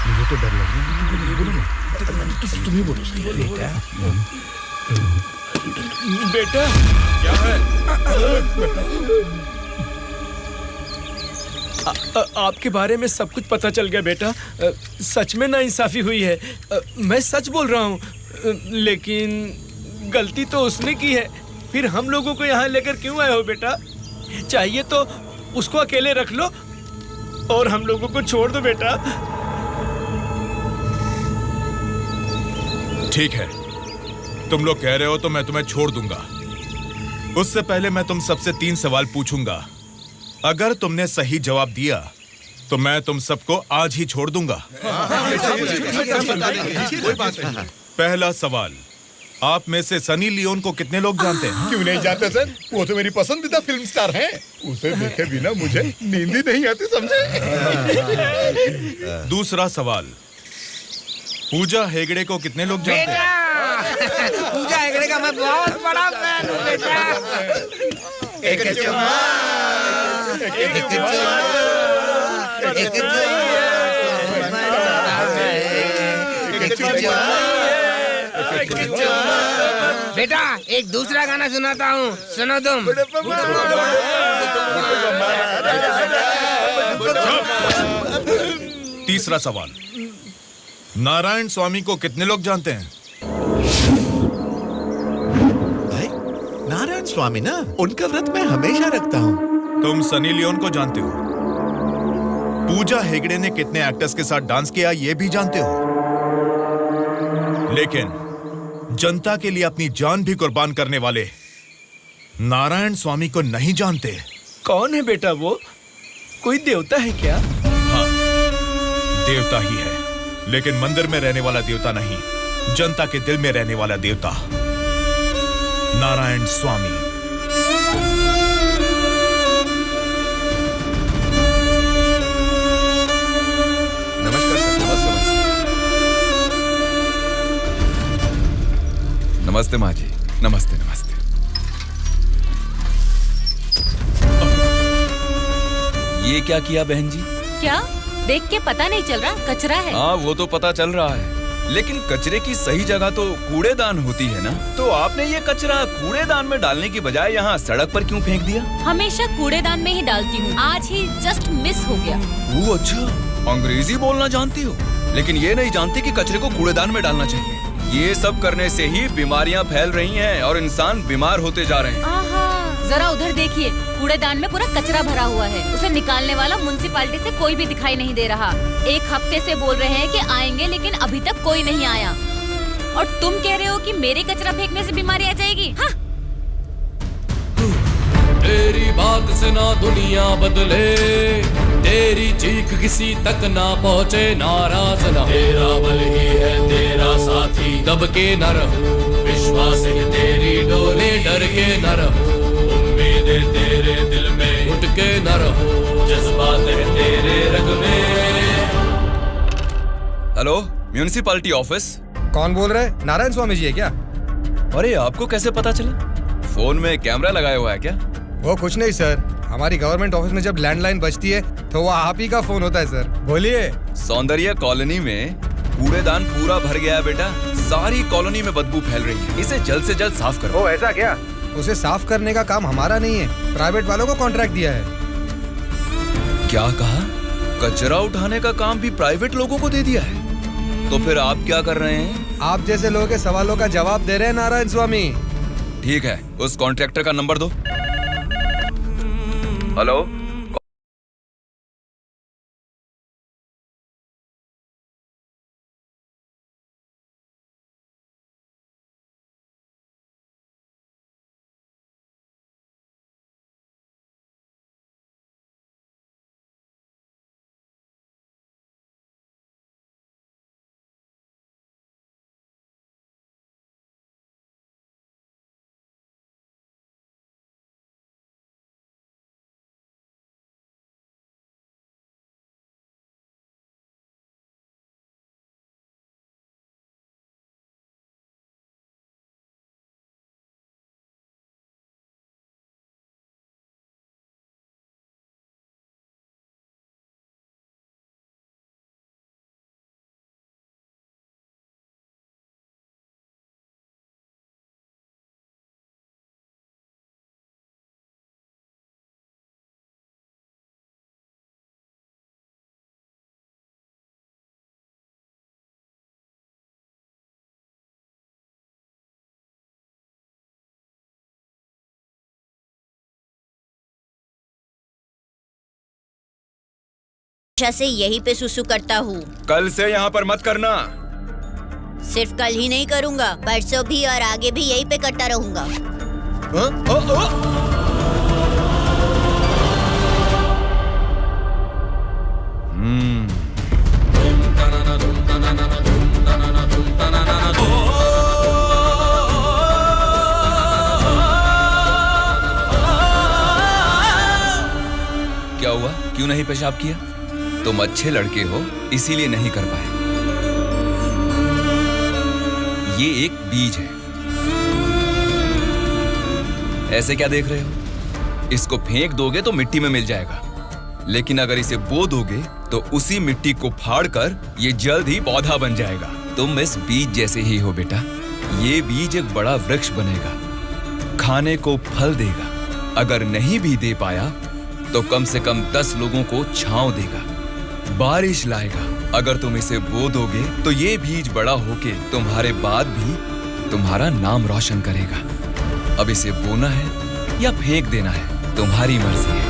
मुझे तो डर लग रहा है। तुम ही बोलो बेटा क्या है? आपके बारे में सब कुछ पता चल गया बेटा। सच में नाइंसाफी हुई है। मैं सच बोल रहा हूँ, लेकिन गलती तो उसने की है। फिर हम लोगों को यहाँ लेकर क्यों आए हो बेटा? चाहिए तो उसको अकेले रख लो और हम लोगों को छोड़ दो बेटा। ठीक है, तुम लोग कह रहे हो तो मैं तुम्हें छोड़ दूंगा। उससे पहले मैं तुम सबसे 3 सवाल पूछूंगा। अगर तुमने सही जवाब दिया तो मैं तुम सबको आज ही छोड़ दूंगा। पहला सवाल, आप में से सनी लियोन को कितने लोग जानते हैं? क्यों नहीं जानते सर? वो तो मेरी पसंदीदा फिल्म स्टार हैं। उसे देखे बिना मुझे नींद ही नहीं आती, समझे? दूसरा सवाल, पूजा हेगड़े को कितने लोग जानते हैं? पूजा हेगड़े का मैं बहुत बड़ा फैन हूँ बेटा। एक चुम्मा, एक चुम्मा, एक चुम्मा। बेटा एक दूसरा गाना सुनाता हूँ, सुनो तुम। तीसरा सवाल, नारायण स्वामी को कितने लोग जानते हैं? भाई नारायण स्वामी ना, उनका व्रत मैं हमेशा रखता हूँ। तुम सनी लियोन को जानते हो? पूजा हेगड़े ने कितने एक्टर्स के साथ डांस किया ये भी जानते हो? लेकिन जनता के लिए अपनी जान भी कुर्बान करने वाले नारायण स्वामी को नहीं जानते। कौन है बेटा वो? कोई देवता है क्या? हाँ, देवता ही है, लेकिन मंदिर में रहने वाला देवता नहीं, जनता के दिल में रहने वाला देवता, नारायण स्वामी। नमस्कार सर। नमस्ते माँ जी। नमस्ते नमस्ते। ये क्या किया बहन जी? क्या देख के पता नहीं चल रहा? कचरा है। हाँ वो तो पता चल रहा है, लेकिन कचरे की सही जगह तो कूड़ेदान होती है ना। तो आपने ये कचरा कूड़ेदान में डालने की बजाय यहाँ सड़क पर क्यों फेंक दिया? हमेशा कूड़ेदान में ही डालती हूँ, आज ही जस्ट मिस हो गया। वो अच्छा, अंग्रेजी बोलना जानती हो, लेकिन ये नहीं जानती कि कचरे को कूड़ेदान में डालना चाहिए। ये सब करने से ही बीमारियां फैल रही हैं और इंसान बीमार होते जा रहे हैं। आहा, जरा उधर देखिए, कूड़ेदान में पूरा कचरा भरा हुआ है। उसे निकालने वाला म्युनिसिपैलिटी से कोई भी दिखाई नहीं दे रहा। 1 हफ्ते से बोल रहे हैं कि आएंगे, लेकिन अभी तक कोई नहीं आया। और तुम कह रहे हो कि मेरे कचरा फेंकने से बीमारी आ जाएगी? हाँ? तेरी बात से ना दुनिया बदले, तेरी चीख किसी तक ना पहुँचे, नाराज न। तेरा बल ही है तेरा साथी, दब के न रहो, विश्वास है तेरी डोले, डर के न रहो, उम्मीदें तेरे दिल में उठ के न रहो, जज्बात है तेरे रग में। Hello, municipality office. कौन बोल रहे? नारायण स्वामी जी है क्या? अरे आपको कैसे पता चला? फोन में कैमरा लगाया हुआ है क्या? वो कुछ नहीं सर, हमारी गवर्नमेंट ऑफिस में जब लैंडलाइन बजती है तो वो आप ही का फोन होता है सर। बोलिए। सौंदर्य कॉलोनी में कूड़ेदान पूरा भर गया है बेटा, सारी कॉलोनी में बदबू फैल रही है, इसे जल्द से जल्द साफ करो। ओ ऐसा क्या? उसे साफ करने का काम हमारा नहीं है, प्राइवेट वालों को कॉन्ट्रैक्ट दिया है। क्या कहा? कचरा उठाने का काम भी प्राइवेट लोगों को दे दिया है? तो फिर आप क्या कर रहे हैं? आप जैसे लोगों के सवालों का जवाब दे रहे हैं नारायण स्वामी। ठीक है, उस कॉन्ट्रैक्टर का नंबर दो। हेलो। हमेशा से यहीं पे सुसु करता हूँ। कल से यहाँ पर मत करना। सिर्फ कल ही नहीं करूँगा, परसों भी और आगे भी यहीं पे करता रहूँगा। क्या हुआ? क्यों नहीं पेशाब किया? तुम अच्छे लड़के हो, इसीलिए नहीं कर पाए। ये एक बीज है। ऐसे क्या देख रहे हो? इसको फेंक दोगे तो मिट्टी में मिल जाएगा, लेकिन अगर इसे बो दोगे तो उसी मिट्टी को फाड़कर ये जल्द ही पौधा बन जाएगा। तुम इस बीज जैसे ही हो बेटा। ये बीज एक बड़ा वृक्ष बनेगा, खाने को फल देगा। अगर नहीं भी दे पाया तो कम से कम 10 लोगों को छांव देगा, बारिश लाएगा। अगर तुम इसे बो दोगे तो ये बीज बड़ा होके तुम्हारे बाद भी तुम्हारा नाम रोशन करेगा। अब इसे बोना है या फेंक देना है, तुम्हारी मर्जी है।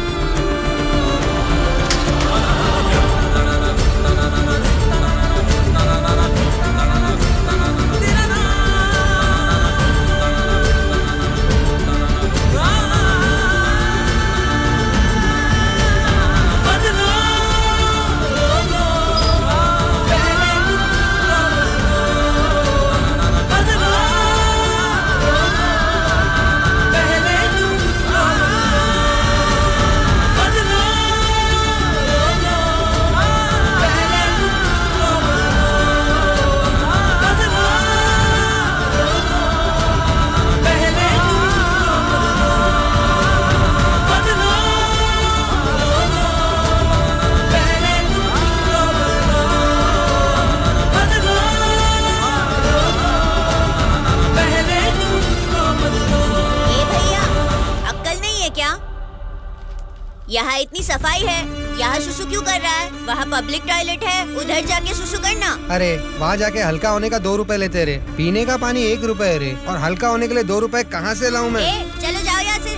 यहाँ इतनी सफाई है, यहाँ सुसु क्यों कर रहा है? वहाँ पब्लिक टॉयलेट है, उधर जाके सुसु करना। अरे वहाँ जाके हल्का होने का 2 रुपए लेते रे, पीने का पानी 1 रुपए रे, और हल्का होने के लिए 2 रुपए कहाँ से लाऊं मैं? चलो जाओ यहाँ से।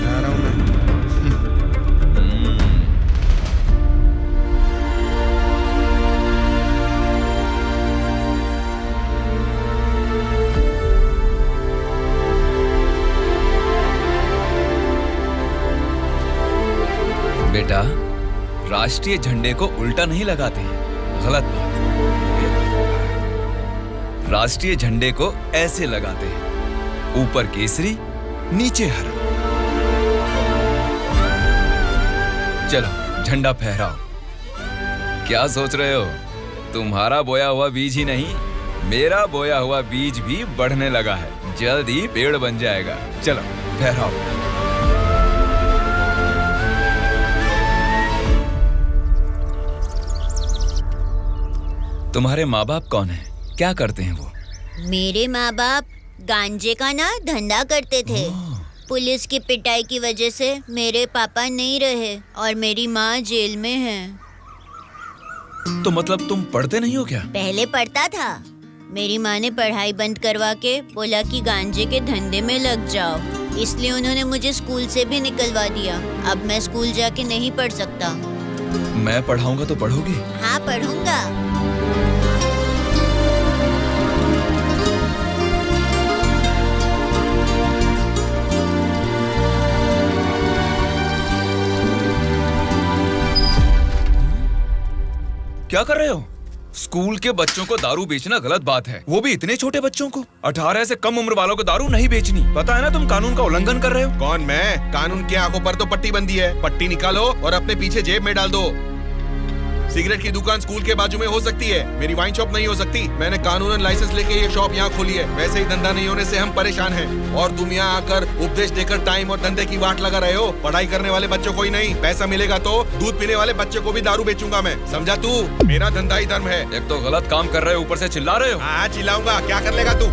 जा रहा हूँ मैं। बेटा, राष्ट्रीय झंडे को उल्टा नहीं लगाते हैं, गलत बात। राष्ट्रीय झंडे को ऐसे लगाते हैं, ऊपर केसरी, नीचे हरा। चलो झंडा फहराओ। क्या सोच रहे हो? तुम्हारा बोया हुआ बीज ही नहीं, मेरा बोया हुआ बीज भी बढ़ने लगा है, जल्द ही पेड़ बन जाएगा। चलो फहराओ। तुम्हारे माँ बाप कौन है? क्या करते हैं वो? मेरे माँ बाप गांजे का ना धंधा करते थे। पुलिस की पिटाई की वजह से मेरे पापा नहीं रहे और मेरी माँ जेल में है। तो मतलब तुम पढ़ते नहीं हो क्या? पहले पढ़ता था, मेरी माँ ने पढ़ाई बंद करवा के बोला कि गांजे के धंधे में लग जाओ, इसलिए उन्होंने मुझे स्कूल से भी निकलवा दिया। अब मैं स्कूल जाके नहीं पढ़ सकता। मैं पढ़ाऊंगा तो पढ़ोगी? हाँ पढ़ूंगा। क्या कर रहे हो? स्कूल के बच्चों को दारू बेचना गलत बात है, वो भी इतने छोटे बच्चों को। 18 से कम उम्र वालों को दारू नहीं बेचनी। पता है ना तुम कानून का उल्लंघन कर रहे हो। कौन मैं? कानून की आंखों पर तो पट्टी बंदी है। पट्टी निकालो और अपने पीछे जेब में डाल दो। सिगरेट की दुकान स्कूल के बाजू में हो सकती है, मेरी वाइन शॉप नहीं हो सकती। मैंने कानूनन लाइसेंस लेके ये शॉप यहाँ खोली है। वैसे ही धंधा नहीं होने से हम परेशान हैं और तुम यहाँ आकर उपदेश देकर टाइम और धंधे की वाट लगा रहे हो। पढ़ाई करने वाले बच्चों को ही नहीं, पैसा मिलेगा तो दूध पीने वाले बच्चे को भी दारू बेचूंगा मैं, समझा तू? मेरा धंधा ही धर्म है। एक तो गलत काम कर रहे हो, ऊपर से चिल्ला रहे हो। हाँ चिल्लाऊंगा, क्या कर लेगा तू?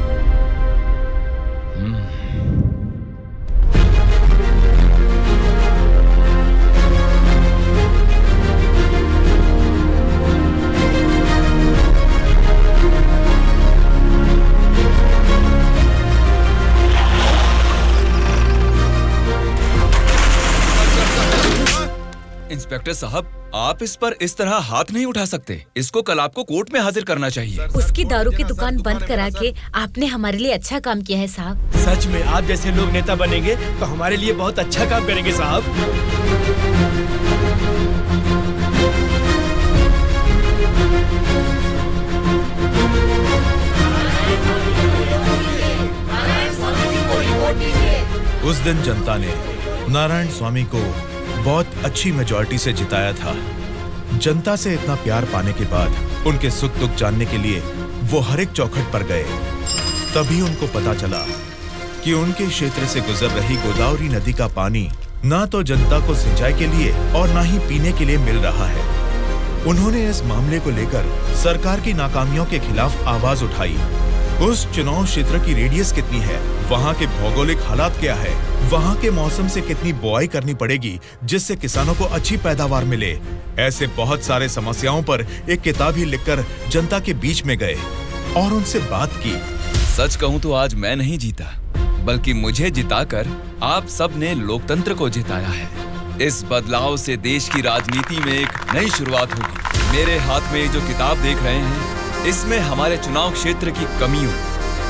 इंस्पेक्टर साहब, आप इस पर इस तरह हाथ नहीं उठा सकते। इसको कल आपको कोर्ट में हाजिर करना चाहिए। उसकी दारू की दुकान बंद करा के आपने हमारे लिए अच्छा काम किया है साहब। सच में आप जैसे लोग नेता बनेंगे तो हमारे लिए बहुत अच्छा काम करेंगे साहब। उस दिन जनता ने नारायण स्वामी को बहुत अच्छी मेजॉरिटी से जिताया था। जनता से इतना प्यार पाने के बाद उनके सुख दुख जानने के लिए वो हर एक चौखट पर गए। तभी उनको पता चला कि उनके क्षेत्र से गुजर रही गोदावरी नदी का पानी ना तो जनता को सिंचाई के लिए और ना ही पीने के लिए मिल रहा है। उन्होंने इस मामले को लेकर सरकार की नाकामियों के खिलाफ आवाज उठाई। उस चुनाव क्षेत्र की रेडियस कितनी है, वहाँ के भौगोलिक हालात क्या है, वहाँ के मौसम से कितनी बुआई करनी पड़ेगी जिससे किसानों को अच्छी पैदावार मिले, ऐसे बहुत सारे समस्याओं पर एक किताब ही लिखकर जनता के बीच में गए और उनसे बात की। सच कहूँ तो आज मैं नहीं जीता, बल्कि मुझे जिताकर आप सब ने लोकतंत्र को जिताया है। इस बदलाव से देश की राजनीति में एक नई शुरुआत होगी। मेरे हाथ में जो किताब देख रहे हैं, इसमें हमारे चुनाव क्षेत्र की कमियों,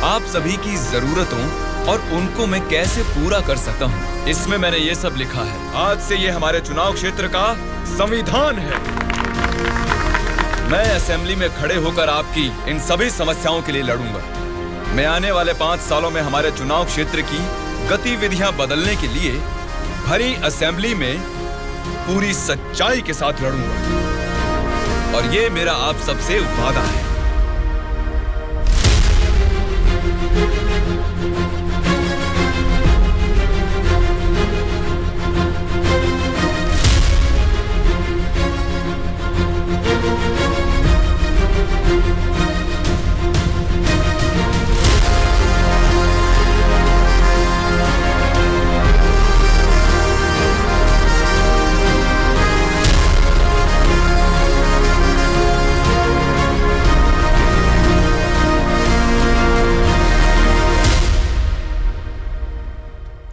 आप सभी की जरूरतों और उनको मैं कैसे पूरा कर सकता हूँ, इसमें मैंने ये सब लिखा है। आज से ये हमारे चुनाव क्षेत्र का संविधान है। मैं असेंबली में खड़े होकर आपकी इन सभी समस्याओं के लिए लड़ूंगा। मैं आने वाले 5 सालों में हमारे चुनाव क्षेत्र की गतिविधियां बदलने के लिए भरी असेंबली में पूरी सच्चाई के साथ लड़ूंगा और ये मेरा आप सबसे वादा है।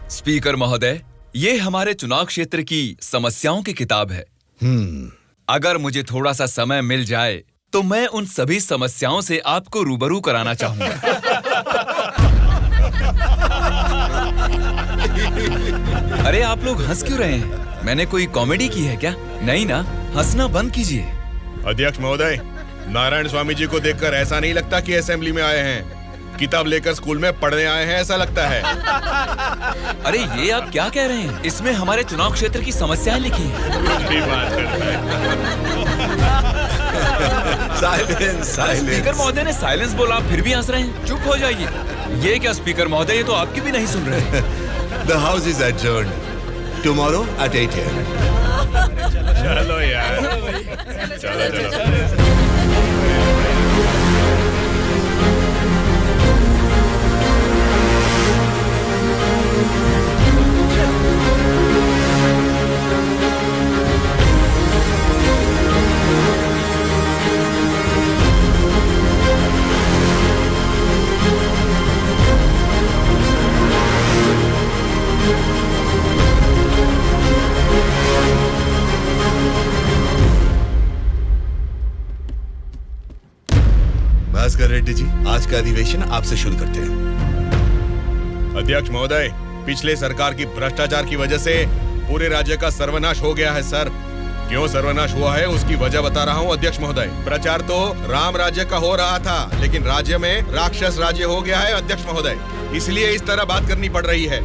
स्पीकर महोदय, ये हमारे चुनाव क्षेत्र की समस्याओं की किताब है। अगर मुझे थोड़ा सा समय मिल जाए तो मैं उन सभी समस्याओं से आपको रूबरू कराना चाहूंगा। अरे आप लोग हंस क्यों रहे हैं? मैंने कोई कॉमेडी की है क्या? नहीं ना, हंसना बंद कीजिए। अध्यक्ष महोदय, नारायण स्वामी जी को देखकर ऐसा नहीं लगता कि असेंबली में आए हैं, किताब लेकर स्कूल में पढ़ने आए हैं ऐसा लगता है। अरे ये आप क्या कह रहे हैं? इसमें हमारे चुनाव क्षेत्र की समस्याएं लिखी हैं। Silence, silence. स्पीकर महोदय ने साइलेंस बोला, फिर भी हंस रहे हैं। चुप हो जाइए। ये क्या स्पीकर महोदय, ये तो आपकी भी नहीं सुन रहे। The house is adjourned. Tomorrow at 8 AM. चलो यार, चलो। भास्कर रेड्डी जी, आज का अधिवेशन आपसे शुरू करते हैं। अध्यक्ष महोदय, पिछले सरकार की भ्रष्टाचार की वजह से पूरे राज्य का सर्वनाश हो गया है सर। क्यों सर्वनाश हुआ है उसकी वजह बता रहा हूँ अध्यक्ष महोदय। प्रचार तो राम राज्य का हो रहा था, लेकिन राज्य में राक्षस राज्य हो गया है अध्यक्ष महोदय, इसलिए इस तरह बात करनी पड़ रही है।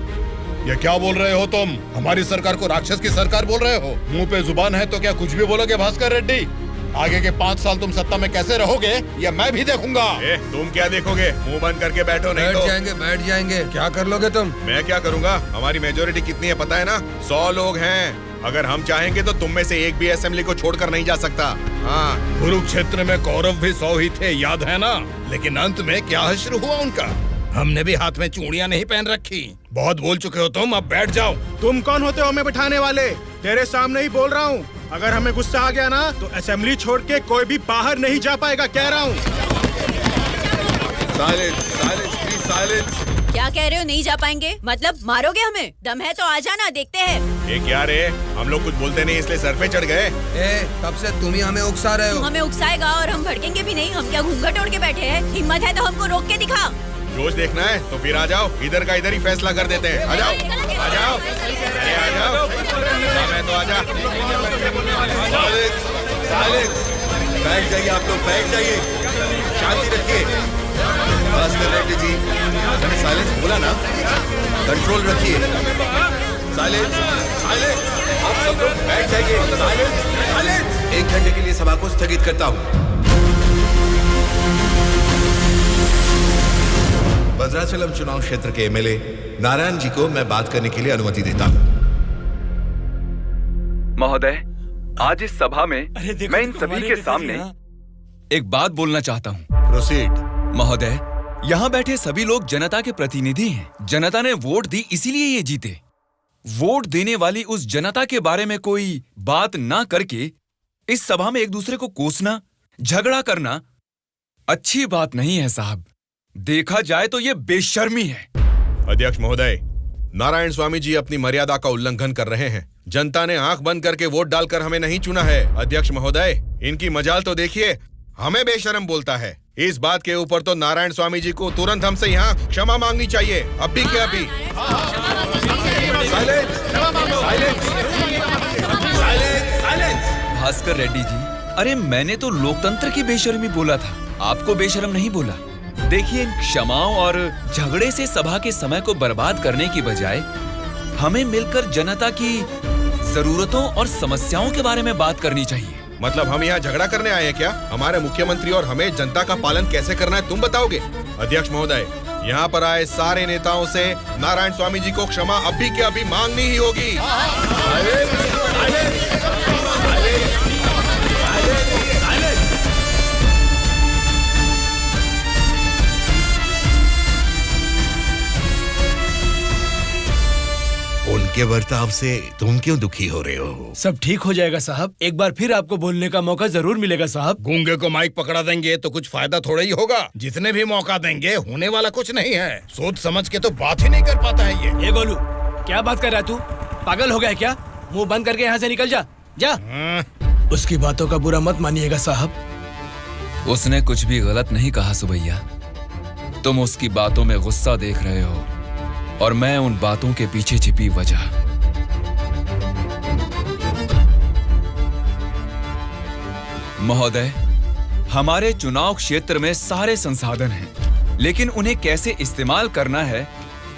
ये क्या बोल रहे हो तुम? हमारी सरकार को राक्षस की सरकार बोल रहे हो? मुंह पे जुबान है तो क्या कुछ भी बोलोगे भास्कर रेड्डी? आगे के 5 साल तुम सत्ता में कैसे रहोगे ये मैं भी देखूंगा। तुम क्या देखोगे? मुंह बंद करके बैठो, नहीं तो बैठ जाएंगे। क्या कर लोगे तुम? मैं क्या करूंगा? हमारी मेजोरिटी कितनी है पता है ना? 100 लोग हैं। अगर हम चाहेंगे तो तुम में से एक भी असेंबली को छोड़कर नहीं जा सकता। हाँ, कुरुक्षेत्र में कौरव भी 100 ही थे, याद है ना? लेकिन अंत में क्या हश्र हुआ उनका? हमने भी हाथ में चूड़ियां नहीं पहन रखी। बहुत बोल चुके हो तुम, अब बैठ जाओ। तुम कौन होते हो हमें बिठाने वाले? तेरे सामने ही बोल रहा हूँ, अगर हमें गुस्सा आ गया ना तो असेंबली छोड़ के कोई भी बाहर नहीं जा पाएगा, कह रहा हूँ। Silence, silence, please silence. क्या कह रहे हो? नहीं जा पाएंगे मतलब मारोगे हमें? दम है तो आ जाना, देखते हैं। ये क्या रे, हम लोग कुछ बोलते नहीं इसलिए सर पे चढ़ गए। तब से तुम ही हमें उकसा रहे तू हो। हमें उकसाएगा और हम भड़केंगे भी नहीं। हम क्या घूंघट ओढ़ के बैठे हैं? हिम्मत है तो हमको रोक के दिखा। जोश देखना है तो फिर आ जाओ, इधर का इधर ही फैसला कर देते हैं। आ जाओ, आ जाओ, अरे आ जाओ, मैं तो आ जा। बैठ जाइए आप लोग, बैठ जाइए, शांति रखिए। बस कर रेड्डी जी, मैंने साइलेंस बोला ना, कंट्रोल रखिए। साइलेंस, साइलेंस, आप सब लोग बैठ जाइए। Silence, silence. 1 घंटे के लिए सभा को स्थगित करता हूँ। भद्राचलम चुनाव क्षेत्र के एमएलए नारायण जी को मैं बात करने के लिए अनुमति देता हूँ। महोदय, आज इस सभा में मैं इन सभी के सामने एक बात बोलना चाहता हूँ। प्रोसीड। महोदय, यहाँ बैठे सभी लोग जनता के प्रतिनिधि हैं। जनता ने वोट दी, इसीलिए ये जीते। वोट देने वाली उस जनता के बारे में कोई बात ना करके इस सभा में एक दूसरे को कोसना, झगड़ा करना अच्छी बात नहीं है साहब। देखा जाए तो ये बेशर्मी है। अध्यक्ष महोदय, नारायण स्वामी जी अपनी मर्यादा का उल्लंघन कर रहे हैं। जनता ने आंख बंद करके वोट डालकर हमें नहीं चुना है। अध्यक्ष महोदय, इनकी मजाल तो देखिए, हमें बेशरम बोलता है। इस बात के ऊपर तो नारायण स्वामी जी को तुरंत हमसे यहाँ क्षमा मांगनी चाहिए, अभी के अभी। भास्कर रेड्डी जी, अरे मैंने तो लोकतंत्र की बेशर्मी बोला था, आपको बेशरम नहीं बोला। देखिए, क्षमाओं और झगड़े से सभा के समय को बर्बाद करने की बजाय हमें मिलकर जनता की जरूरतों और समस्याओं के बारे में बात करनी चाहिए। मतलब हम यहाँ झगड़ा करने आए हैं क्या? हमारे मुख्यमंत्री और हमें जनता का पालन कैसे करना है तुम बताओगे? अध्यक्ष महोदय, यहाँ पर आए सारे नेताओं से नारायण स्वामी जी को क्षमा अभी के अभी मांगनी ही होगी। उनके बर्ताव से तुम क्यों दुखी हो रहे हो? सब ठीक हो जाएगा साहब। एक बार फिर आपको बोलने का मौका जरूर मिलेगा साहब। गूंगे को माइक पकड़ा देंगे तो कुछ फायदा थोड़ा ही होगा। जितने भी मौका देंगे होने वाला कुछ नहीं है। सोच समझ के तो बात ही नहीं कर पाता है ये। ए गोलू, क्या बात कर रहा है तू? पागल हो गया क्या? मुंह बंद करके यहाँ से निकल जा, जा। उसकी बातों का बुरा मत मानिएगा साहब। उसने कुछ भी गलत नहीं कहा सुबैया। तुम उसकी बातों में गुस्सा देख रहे हो और मैं उन बातों के पीछे छिपी वजह। महोदय, हमारे चुनाव क्षेत्र में सारे संसाधन हैं, लेकिन उन्हें कैसे इस्तेमाल करना है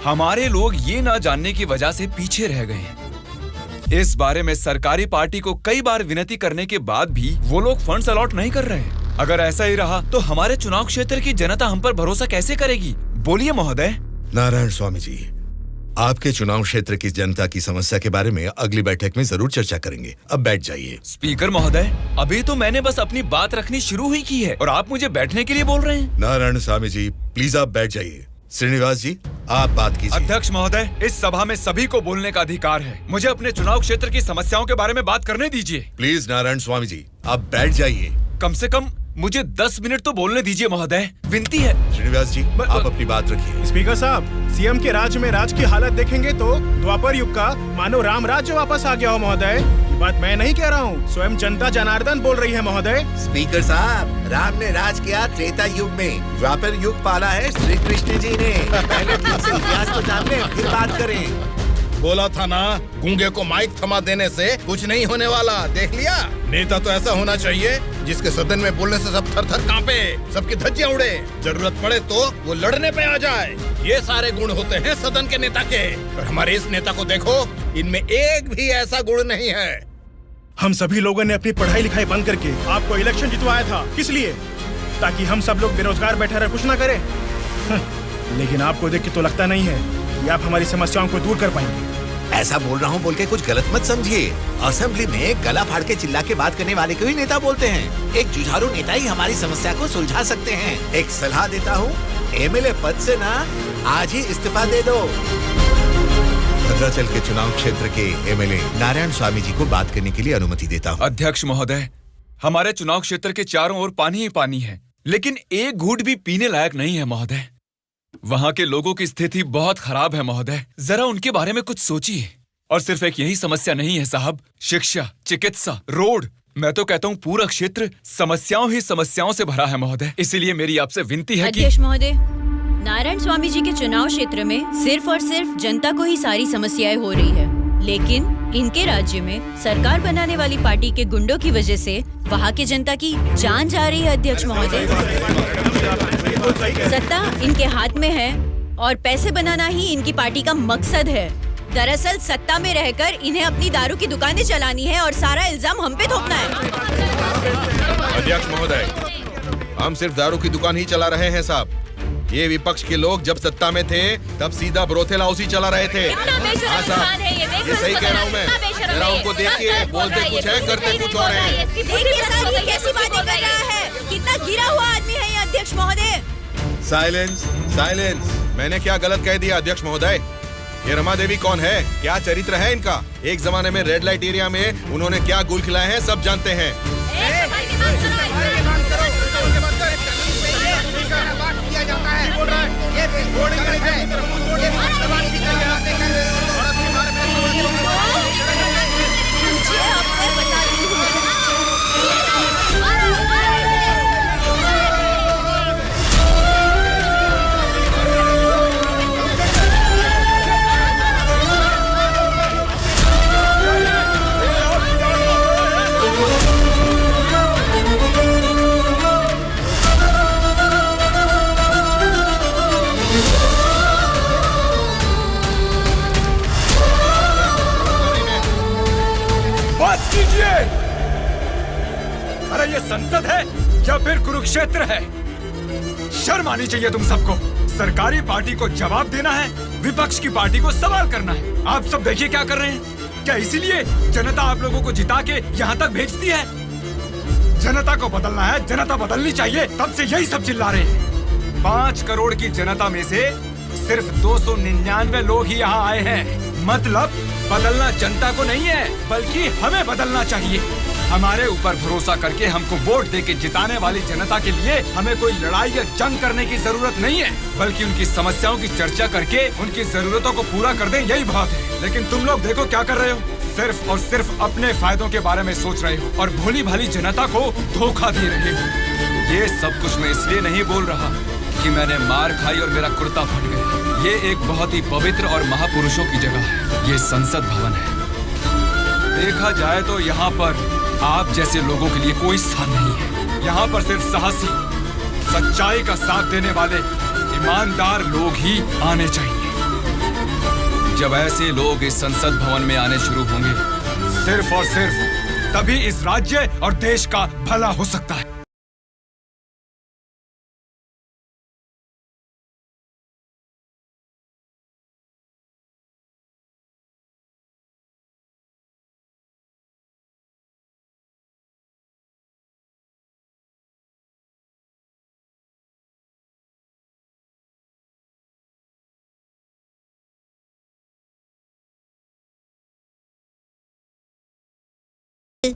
हमारे लोग ये ना जानने की वजह से पीछे रह गए हैं। इस बारे में सरकारी पार्टी को कई बार विनती करने के बाद भी वो लोग फंड्स अलॉट नहीं कर रहे। अगर ऐसा ही रहा तो हमारे चुनाव क्षेत्र की जनता हम पर भरोसा कैसे करेगी? बोलिए महोदय। नारायण स्वामी जी, आपके चुनाव क्षेत्र की जनता की समस्या के बारे में अगली बैठक में जरूर चर्चा करेंगे। अब बैठ जाइए। स्पीकर महोदय, अभी तो मैंने बस अपनी बात रखनी शुरू ही की है और आप मुझे बैठने के लिए बोल रहे हैं। नारायण स्वामी जी, प्लीज आप बैठ जाइए। श्रीनिवास जी, आप बात कीजिए। अध्यक्ष महोदय, इस सभा में सभी को बोलने का अधिकार है। मुझे अपने चुनाव क्षेत्र की समस्याओं के बारे में बात करने दीजिए। प्लीज नारायण स्वामी जी, आप बैठ जाइए। कम से कम मुझे 10 मिनट तो बोलने दीजिए महोदय, विनती है। श्रीनिवास जी, आप अपनी बात रखिए। स्पीकर साहब, सीएम के राज्य में राज की हालत देखेंगे तो द्वापर युग का मानो राम राज्य वापस आ गया हो महोदय। ये बात मैं नहीं कह रहा हूँ, स्वयं जनता जनार्दन बोल रही है महोदय। स्पीकर साहब, राम ने राज किया त्रेता युग में, द्वापर युग पाला है श्री कृष्ण जी ने। पहले ठीक से इतिहास को जान ले, फिर बात करें। बोला था ना, गूंगे को माइक थमा देने से कुछ नहीं होने वाला। देख लिया, नेता तो ऐसा होना चाहिए जिसके सदन में बोलने से सब थर थर कांपे, सबकी धज्जियां उड़े, जरूरत पड़े तो वो लड़ने पे आ जाए। ये सारे गुण होते हैं सदन के नेता के। और हमारे इस नेता को देखो, इनमें एक भी ऐसा गुण नहीं है। हम सभी लोगों ने अपनी पढ़ाई लिखाई बंद करके आपको इलेक्शन जितवाया था। किस लिए? ताकि हम सब लोग बेरोजगार बैठे रहे, कुछ ना करें। लेकिन आपको देख के तो लगता नहीं है कि आप हमारी समस्याओं को दूर कर पाएंगे। ऐसा बोल रहा हूँ बोल के कुछ गलत मत समझिए। असेंबली में गला फाड़ के चिल्ला के बात करने वाले को ही नेता बोलते हैं। एक जुझारू नेता ही हमारी समस्या को सुलझा सकते हैं। एक सलाह देता हूँ, एमएलए पद से ना आज ही इस्तीफा दे दो। भद्राचल के चुनाव क्षेत्र के एमएलए नारायण स्वामी जी को बात करने के लिए अनुमति देता हूँ। अध्यक्ष महोदय, हमारे चुनाव क्षेत्र के चारों ओर पानी ही पानी है, लेकिन एक घूंट भी पीने लायक नहीं है महोदय। वहाँ के लोगों की स्थिति बहुत खराब है महोदय, जरा उनके बारे में कुछ सोचिए। और सिर्फ एक यही समस्या नहीं है साहब, शिक्षा, चिकित्सा, रोड, मैं तो कहता हूँ पूरा क्षेत्र समस्याओं ही समस्याओं से भरा है महोदय। इसीलिए मेरी आपसे विनती है कि अध्यक्ष महोदय, नारायण स्वामी जी के चुनाव क्षेत्र में सिर्फ और सिर्फ जनता को ही सारी समस्याएं हो रही है, लेकिन इनके राज्य में सरकार बनाने वाली पार्टी के गुंडों की वजह से वहाँ के जनता की जान जा रही है। अध्यक्ष महोदय, सत्ता इनके हाथ में है और पैसे बनाना ही इनकी पार्टी का मकसद है। दरअसल सत्ता में रहकर इन्हें अपनी दारू की दुकानें चलानी है और सारा इल्जाम हम पे थोपना है। अध्यक्ष महोदय, हम सिर्फ दारू की दुकान ही चला रहे हैं साहब। ये विपक्ष के लोग जब सत्ता में थे तब सीधा ब्रोथेल हाउस ही चला रहे थे। हाँ साहब, ये सही कह रहा हूँ मैं। जरा उनको देखिए, बोलते कुछ है, करते कुछ और है। देखिए साहब, ये कैसी बातें कर रहा है, कितना गिरा हुआ आदमी है ये अध्यक्ष महोदय। Silence, silence. मैंने क्या गलत कह दिया अध्यक्ष महोदय? ये रमा देवी कौन है, क्या चरित्र है इनका? एक जमाने में रेड लाइट एरिया में उन्होंने क्या गुल खिलाए हैं सब जानते हैं। बस कीजिए। अरे ये संसद है या फिर कुरुक्षेत्र है? शर्म आनी चाहिए तुम सबको। सरकारी पार्टी को जवाब देना है, विपक्ष की पार्टी को सवाल करना है। आप सब देखिए क्या कर रहे हैं। क्या इसीलिए जनता आप लोगों को जिता के यहाँ तक भेजती है? जनता को बदलना है, जनता बदलनी चाहिए, तब से यही सब चिल्ला रहे हैं। 5 करोड़ की जनता में से सिर्फ 299 लोग ही यहाँ आए हैं। मतलब बदलना जनता को नहीं है, बल्कि हमें बदलना चाहिए। हमारे ऊपर भरोसा करके हमको वोट देके जिताने वाली जनता के लिए हमें कोई लड़ाई या जंग करने की जरूरत नहीं है, बल्कि उनकी समस्याओं की चर्चा करके उनकी जरूरतों को पूरा कर दें, यही बहुत है। लेकिन तुम लोग देखो क्या कर रहे हो, सिर्फ और सिर्फ अपने फायदों के बारे में सोच रहे हो और भोली भाली जनता को धोखा दे रहे हो। ये सब कुछ मैं इसलिए नहीं बोल रहा कि मैंने मार खाई और मेरा कुर्ता फट गया। ये एक बहुत ही पवित्र और महापुरुषों की जगह है, ये संसद भवन है। देखा जाए तो यहाँ पर आप जैसे लोगों के लिए कोई स्थान नहीं है। यहाँ पर सिर्फ साहसी, सच्चाई का साथ देने वाले ईमानदार लोग ही आने चाहिए। जब ऐसे लोग इस संसद भवन में आने शुरू होंगे, सिर्फ और सिर्फ तभी इस राज्य और देश का भला हो सकता है।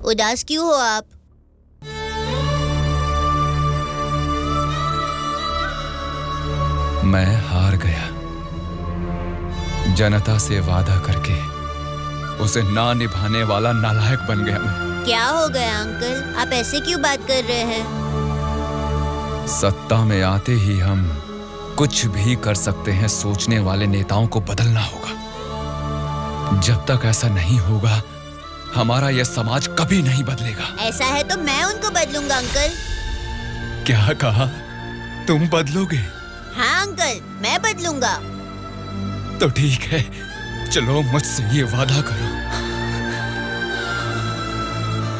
उदास क्यों हो आप? मैं हार गया। जनता से वादा करके उसे ना निभाने वाला नालायक बन गया मैं। क्या हो गया अंकल, आप ऐसे क्यों बात कर रहे हैं? सत्ता में आते ही हम कुछ भी कर सकते हैं सोचने वाले नेताओं को बदलना होगा। जब तक ऐसा नहीं होगा, हमारा यह समाज कभी नहीं बदलेगा। ऐसा है तो मैं उनको बदलूंगा अंकल। क्या कहा? तुम बदलोगे? हाँ अंकल, मैं बदलूंगा। तो ठीक है, चलो मुझसे ये वादा करो।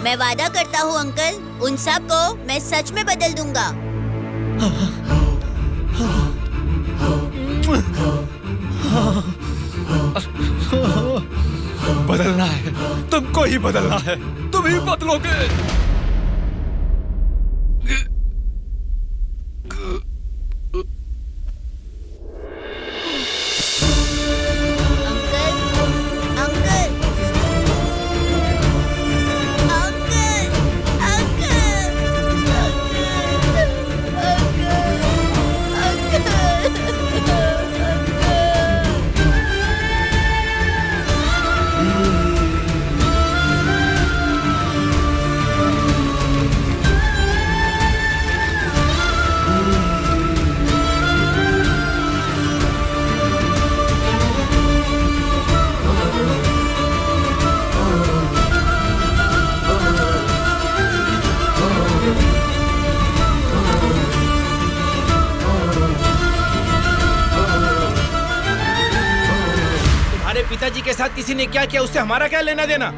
मैं वादा करता हूँ अंकल, उन सब को मैं सच में बदल दूंगा। बदलना है, तुमको ही बदलना है, तुम ही बदलोगे। के साथ किसी ने क्या किया उससे हमारा क्या लेना देना?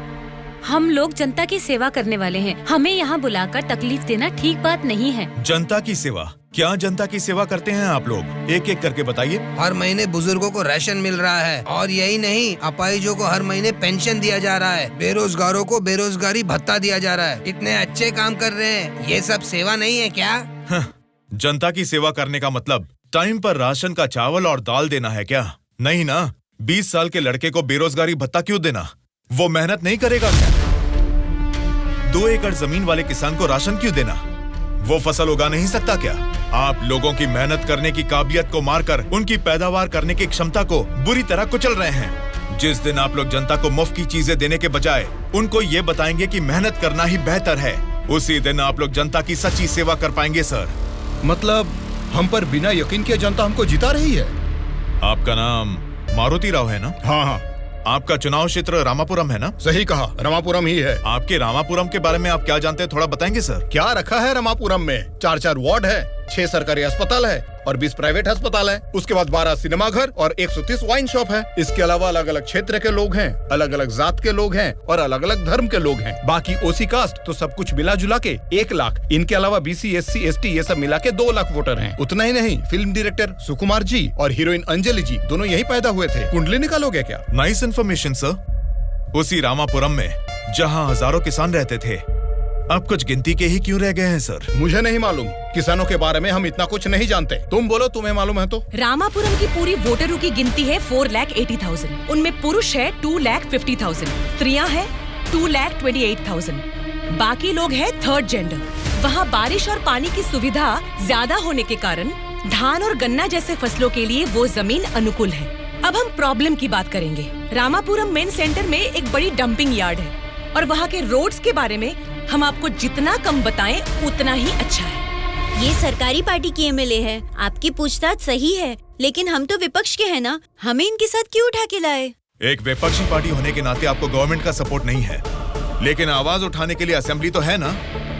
हम लोग जनता की सेवा करने वाले हैं, हमें यहाँ बुलाकर तकलीफ देना ठीक बात नहीं है। जनता की सेवा? क्या जनता की सेवा करते हैं आप लोग? एक एक करके बताइए। हर महीने बुजुर्गों को राशन मिल रहा है, और यही नहीं, अपाहिजों को हर महीने पेंशन दिया जा रहा है, बेरोजगारों को बेरोजगारी भत्ता दिया जा रहा है। इतने अच्छे काम कर रहे हैं, ये सब सेवा नहीं है क्या? जनता की सेवा करने का मतलब टाइम पर राशन का चावल और दाल देना है क्या? नहीं ना। 20 साल के लड़के को बेरोजगारी भत्ता क्यों देना? वो मेहनत नहीं करेगा क्या? 2 एकड़ जमीन वाले किसान को राशन क्यों देना? वो फसल उगा नहीं सकता क्या? आप लोगों की मेहनत करने की काबिलियत को मारकर उनकी पैदावार करने की क्षमता को बुरी तरह कुचल रहे हैं। जिस दिन आप लोग जनता को मुफ्त की चीजें देने के बजाय उनको ये बताएंगे कि मेहनत करना ही बेहतर है, उसी दिन आप लोग जनता की सच्ची सेवा कर पाएंगे सर। मतलब हम पर बिना यकीन के जनता हमको जिता रही है। आपका नाम मारुति राव है ना? हाँ हाँ। आपका चुनाव क्षेत्र रामापुरम है ना? सही कहा, रामापुरम ही है। आपके रामापुरम के बारे में आप क्या जानते हैं, थोड़ा बताएंगे सर? क्या रखा है रामापुरम में? 4 वार्ड है, 6 सरकारी अस्पताल है और 20 प्राइवेट अस्पताल है। उसके बाद 12 सिनेमा घर और 130 वाइन शॉप है। इसके अलावा अलग अलग क्षेत्र के लोग हैं, अलग अलग जात के लोग हैं और अलग अलग धर्म के लोग हैं। बाकी ओसी कास्ट तो सब कुछ मिला जुला के 1 लाख। इनके अलावा BC SC ST ये सब मिला के 2 लाख वोटर हैं। उतना ही नहीं, फिल्म डायरेक्टर सुकुमार जी और हीरोइन अंजलि जी दोनों यही पैदा हुए थे। कुंडली निकालोगे क्या? Nice information sir. उसी रामापुरम में जहाँ हजारों किसान रहते थे, अब कुछ गिनती के ही क्यों रह गए हैं सर? मुझे नहीं मालूम, किसानों के बारे में हम इतना कुछ नहीं जानते। तुम बोलो, तुम्हें मालूम है तो? रामापुरम की पूरी वोटरों की गिनती है 4,80,000। उनमें पुरुष है 2,50,000, स्त्रियां हैं 2,28,000, बाकी लोग हैं 3rd जेंडर। वहाँ बारिश और पानी की सुविधा ज्यादा होने के कारण धान और गन्ना जैसे फसलों के लिए वो जमीन अनुकूल है। अब हम प्रॉब्लम की बात करेंगे। रामापुरम मेन सेंटर में एक बड़ी डंपिंग यार्ड है, और वहाँ के रोड्स के बारे में हम आपको जितना कम बताएं उतना ही अच्छा है। ये सरकारी पार्टी की MLA है, आपकी पूछताछ सही है, लेकिन हम तो विपक्ष के हैं ना, हमें इनके साथ क्यों उठा के लाए? एक विपक्षी पार्टी होने के नाते आपको गवर्नमेंट का सपोर्ट नहीं है, लेकिन आवाज उठाने के लिए असेंबली तो है ना।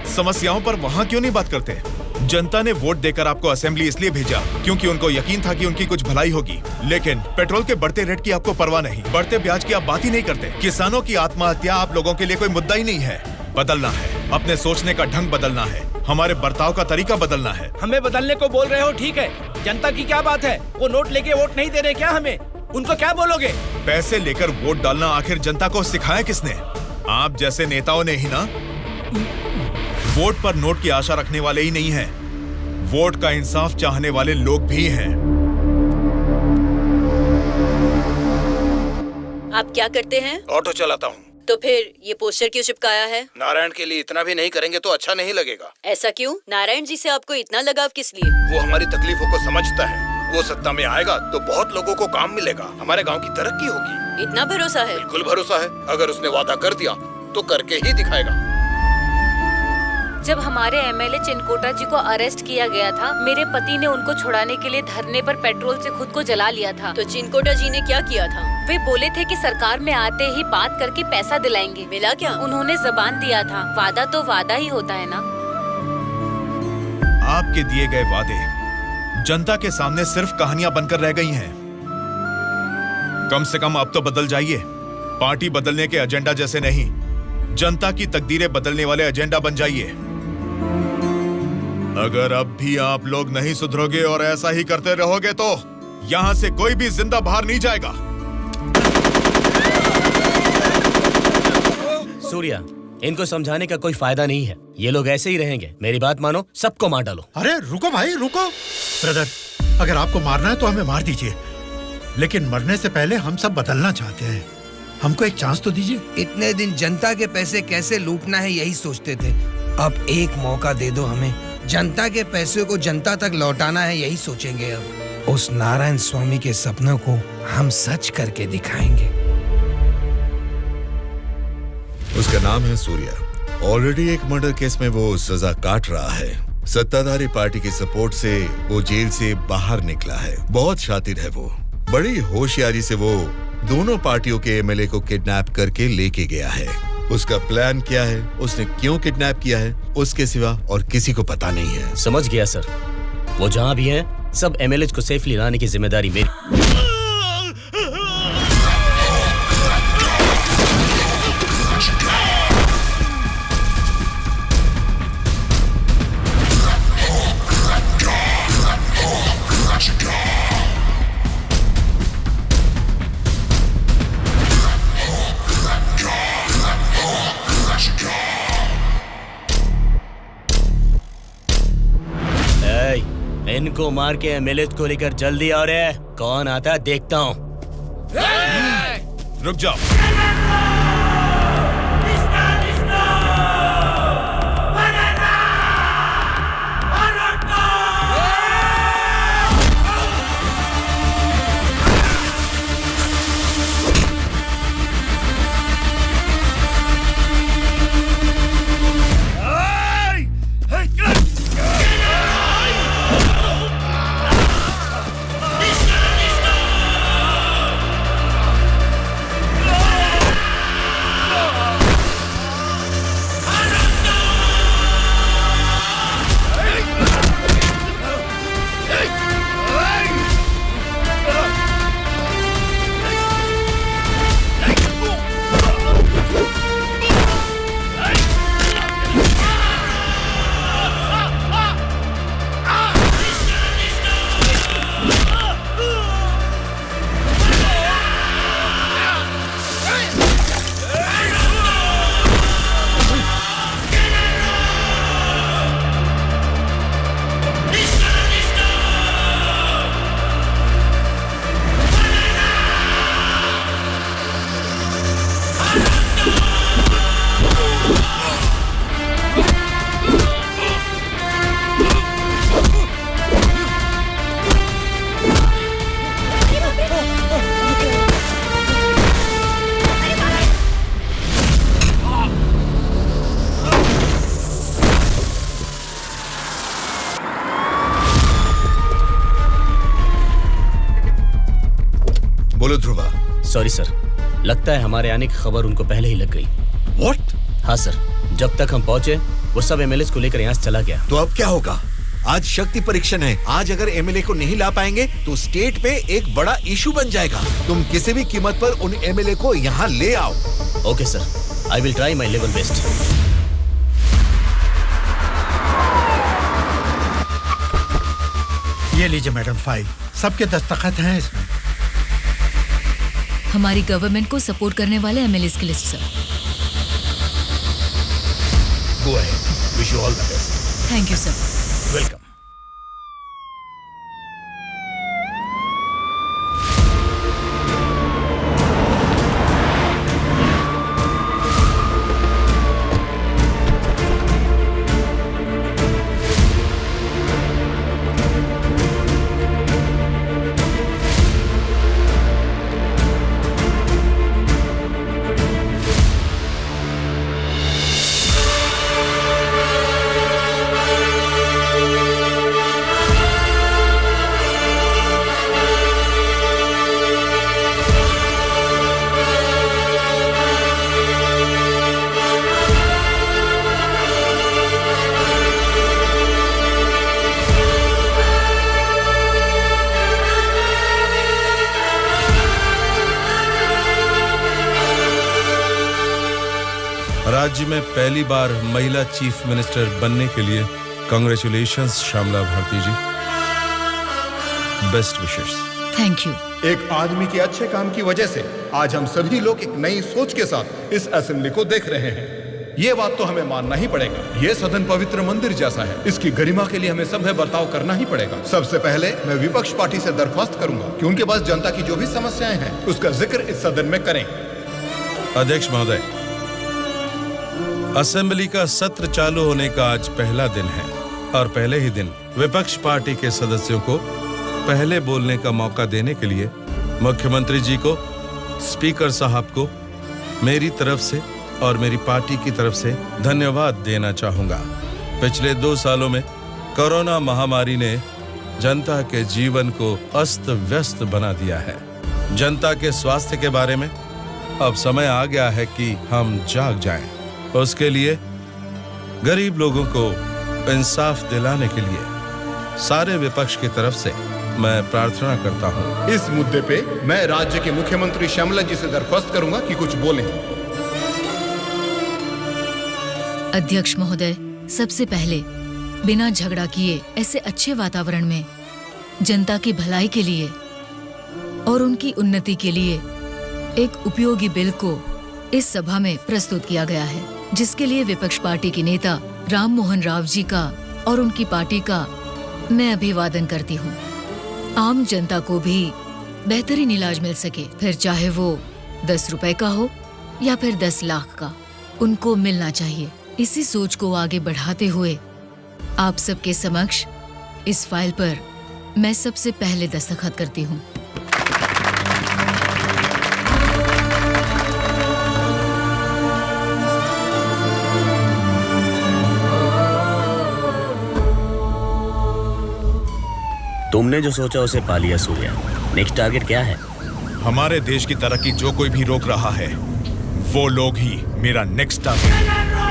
समस्याओं पर वहाँ क्यों नहीं बात करते? जनता ने वोट देकर आपको असेंबली इसलिए भेजा क्योंकि उनको यकीन था कि उनकी कुछ भलाई होगी, लेकिन पेट्रोल के बढ़ते रेट की आपको परवाह नहीं, बढ़ते ब्याज की आप बात ही नहीं करते। किसानों की आत्महत्या आप लोगों के लिए कोई मुद्दा ही नहीं है। बदलना है, अपने सोचने का ढंग बदलना है, हमारे बर्ताव का तरीका बदलना है। हमें बदलने को बोल रहे हो, ठीक है, जनता की क्या बात है? वो नोट लेके वोट नहीं दे रहे क्या हमें? उनको क्या बोलोगे? पैसे लेकर वोट डालना आखिर जनता को सिखाया किसने? आप जैसे नेताओं ने ही ना। वोट पर नोट की आशा रखने वाले ही नहीं हैं, वोट का इंसाफ चाहने वाले लोग भी हैं। आप क्या करते हैं? ऑटो चलाता हूँ। तो फिर ये पोस्टर क्यों चिपकाया है? नारायण के लिए इतना भी नहीं करेंगे तो अच्छा नहीं लगेगा। ऐसा क्यों? नारायण जी से आपको इतना लगाव किस लिए? वो हमारी तकलीफों को समझता है। वो सत्ता में आएगा तो बहुत लोगों को काम मिलेगा, हमारे गांव की तरक्की होगी। इतना भरोसा है? बिल्कुल भरोसा है। अगर उसने वादा कर दिया तो करके ही दिखाएगा। जब हमारे MLA चिनकोटा जी को अरेस्ट किया गया था, मेरे पति ने उनको छुड़ाने के लिए धरने पर पेट्रोल से खुद को जला लिया था। तो चिनकोटा जी ने क्या किया था? वे बोले थे कि सरकार में आते ही बात करके पैसा दिलाएंगे। मिला क्या? उन्होंने जबान दिया था, वादा तो वादा ही होता है ना। आपके दिए गए वादे जनता के सामने सिर्फ कहानियां बनकर रह गई हैं। कम से कम अब तो बदल जाइए। पार्टी बदलने के एजेंडा जैसे नहीं, जनता की तकदीरें बदलने वाले एजेंडा बन जाइए। अगर अब भी आप लोग नहीं सुधरोगे और ऐसा ही करते रहोगे तो यहाँ से कोई भी जिंदा बाहर नहीं जाएगा। सूर्या, इनको समझाने का कोई फायदा नहीं है, ये लोग ऐसे ही रहेंगे। मेरी बात मानो, सबको मार डालो। अरे रुको भाई रुको। ब्रदर, अगर आपको मारना है तो हमें मार दीजिए, लेकिन मरने से पहले हम सब बदलना चाहते हैं। हमको एक चांस तो दीजिए। इतने दिन जनता के पैसे कैसे लूटना है यही सोचते थे, अब एक मौका दे दो हमें। जनता के पैसे को जनता तक लौटाना है यही सोचेंगे। अब उस नारायण स्वामी के सपनों को हम सच करके दिखाएंगे। उसका नाम है सूर्या। ऑलरेडी एक मर्डर केस में वो सजा काट रहा है। सत्ताधारी पार्टी की सपोर्ट से वो जेल से बाहर निकला है। बहुत शातिर है वो। बड़ी होशियारी से वो दोनों पार्टियों के MLA को किडनैप करके लेके गया है। उसका प्लान क्या है, उसने क्यों किडनैप किया है, उसके सिवा और किसी को पता नहीं है। समझ गया सर। वो जहाँ भी हैं, सब MLA को सेफली लाने की जिम्मेदारी मेरी। इनको मार के एमएलए को लेकर जल्दी आओ रे। कौन आता है देखता हूँ। रुक जाओ। बोलो ध्रुवा। सॉरी सर, लगता है हमारे आने की खबर उनको पहले ही लग गई। What? हाँ सर, जब तक हम पहुंचे वो सब एमएलए को लेकर यहाँ से चला गया। तो अब क्या होगा? आज शक्ति परीक्षण है। आज अगर एमएलए को नहीं ला पाएंगे तो स्टेट में एक बड़ा इशू बन जाएगा। तुम किसी भी कीमत पर उन एमएलए को यहाँ ले आओ। Okay sir, I will try my level best. ये लीजिए मैडम फाइल, सबके दस्तखत हैं इसमें। हमारी गवर्नमेंट को सपोर्ट करने वाले एमएलए की list sir. Go ahead, wish you all the best. Thank you sir. Welcome. राज्य में पहली बार महिला चीफ मिनिस्टर बनने के लिए congratulations Shyamala Bharti ji. Best wishes. Thank you. एक आदमी के अच्छे काम की वजह से आज हम सभी लोग एक नई सोच के साथ इस असेंबली को देख रहे हैं। ये बात तो हमें मानना ही पड़ेगा। ये सदन पवित्र मंदिर जैसा है। इसकी गरिमा के लिए हमें सभ्य बर्ताव करना ही पड़ेगा। सबसे पहले मैं विपक्ष पार्टी से दरख्वास्त करूंगा कि उनके पास जनता की जो भी समस्याएं हैं उसका जिक्र इस सदन में करें। अध्यक्ष महोदय, असेंबली का सत्र चालू होने का आज पहला दिन है और पहले ही दिन विपक्ष पार्टी के सदस्यों को पहले बोलने का मौका देने के लिए मुख्यमंत्री जी को, स्पीकर साहब को मेरी तरफ से और मेरी पार्टी की तरफ से धन्यवाद देना चाहूंगा। पिछले 2 सालों में कोरोना महामारी ने जनता के जीवन को अस्त व्यस्त बना दिया है। जनता के स्वास्थ्य के बारे में अब समय आ गया है कि हम जाग जाएं। उसके लिए गरीब लोगों को इंसाफ दिलाने के लिए सारे विपक्ष की तरफ से मैं प्रार्थना करता हूं। इस मुद्दे पे मैं राज्य के मुख्यमंत्री श्यामला जी से दरख्वास्त करूंगा कि कुछ बोलें। अध्यक्ष महोदय, सबसे पहले बिना झगड़ा किए ऐसे अच्छे वातावरण में जनता की भलाई के लिए और उनकी उन्नति के लिए एक उपयोगी बिल को इस सभा में प्रस्तुत किया गया है, जिसके लिए विपक्ष पार्टी के नेता राम मोहन राव जी का और उनकी पार्टी का मैं अभिवादन करती हूँ आम जनता को भी बेहतरीन इलाज मिल सके, फिर चाहे वो 10 रुपए का हो या फिर 10 लाख का, उनको मिलना चाहिए। इसी सोच को आगे बढ़ाते हुए आप सबके समक्ष इस फाइल पर मैं सबसे पहले दस्तखत करती हूँ। तुमने जो सोचा उसे पा लिया सूर्या। नेक्स्ट टारगेट क्या है? हमारे देश की तरक्की जो कोई भी रोक रहा है वो लोग ही मेरा नेक्स्ट टारगेट है।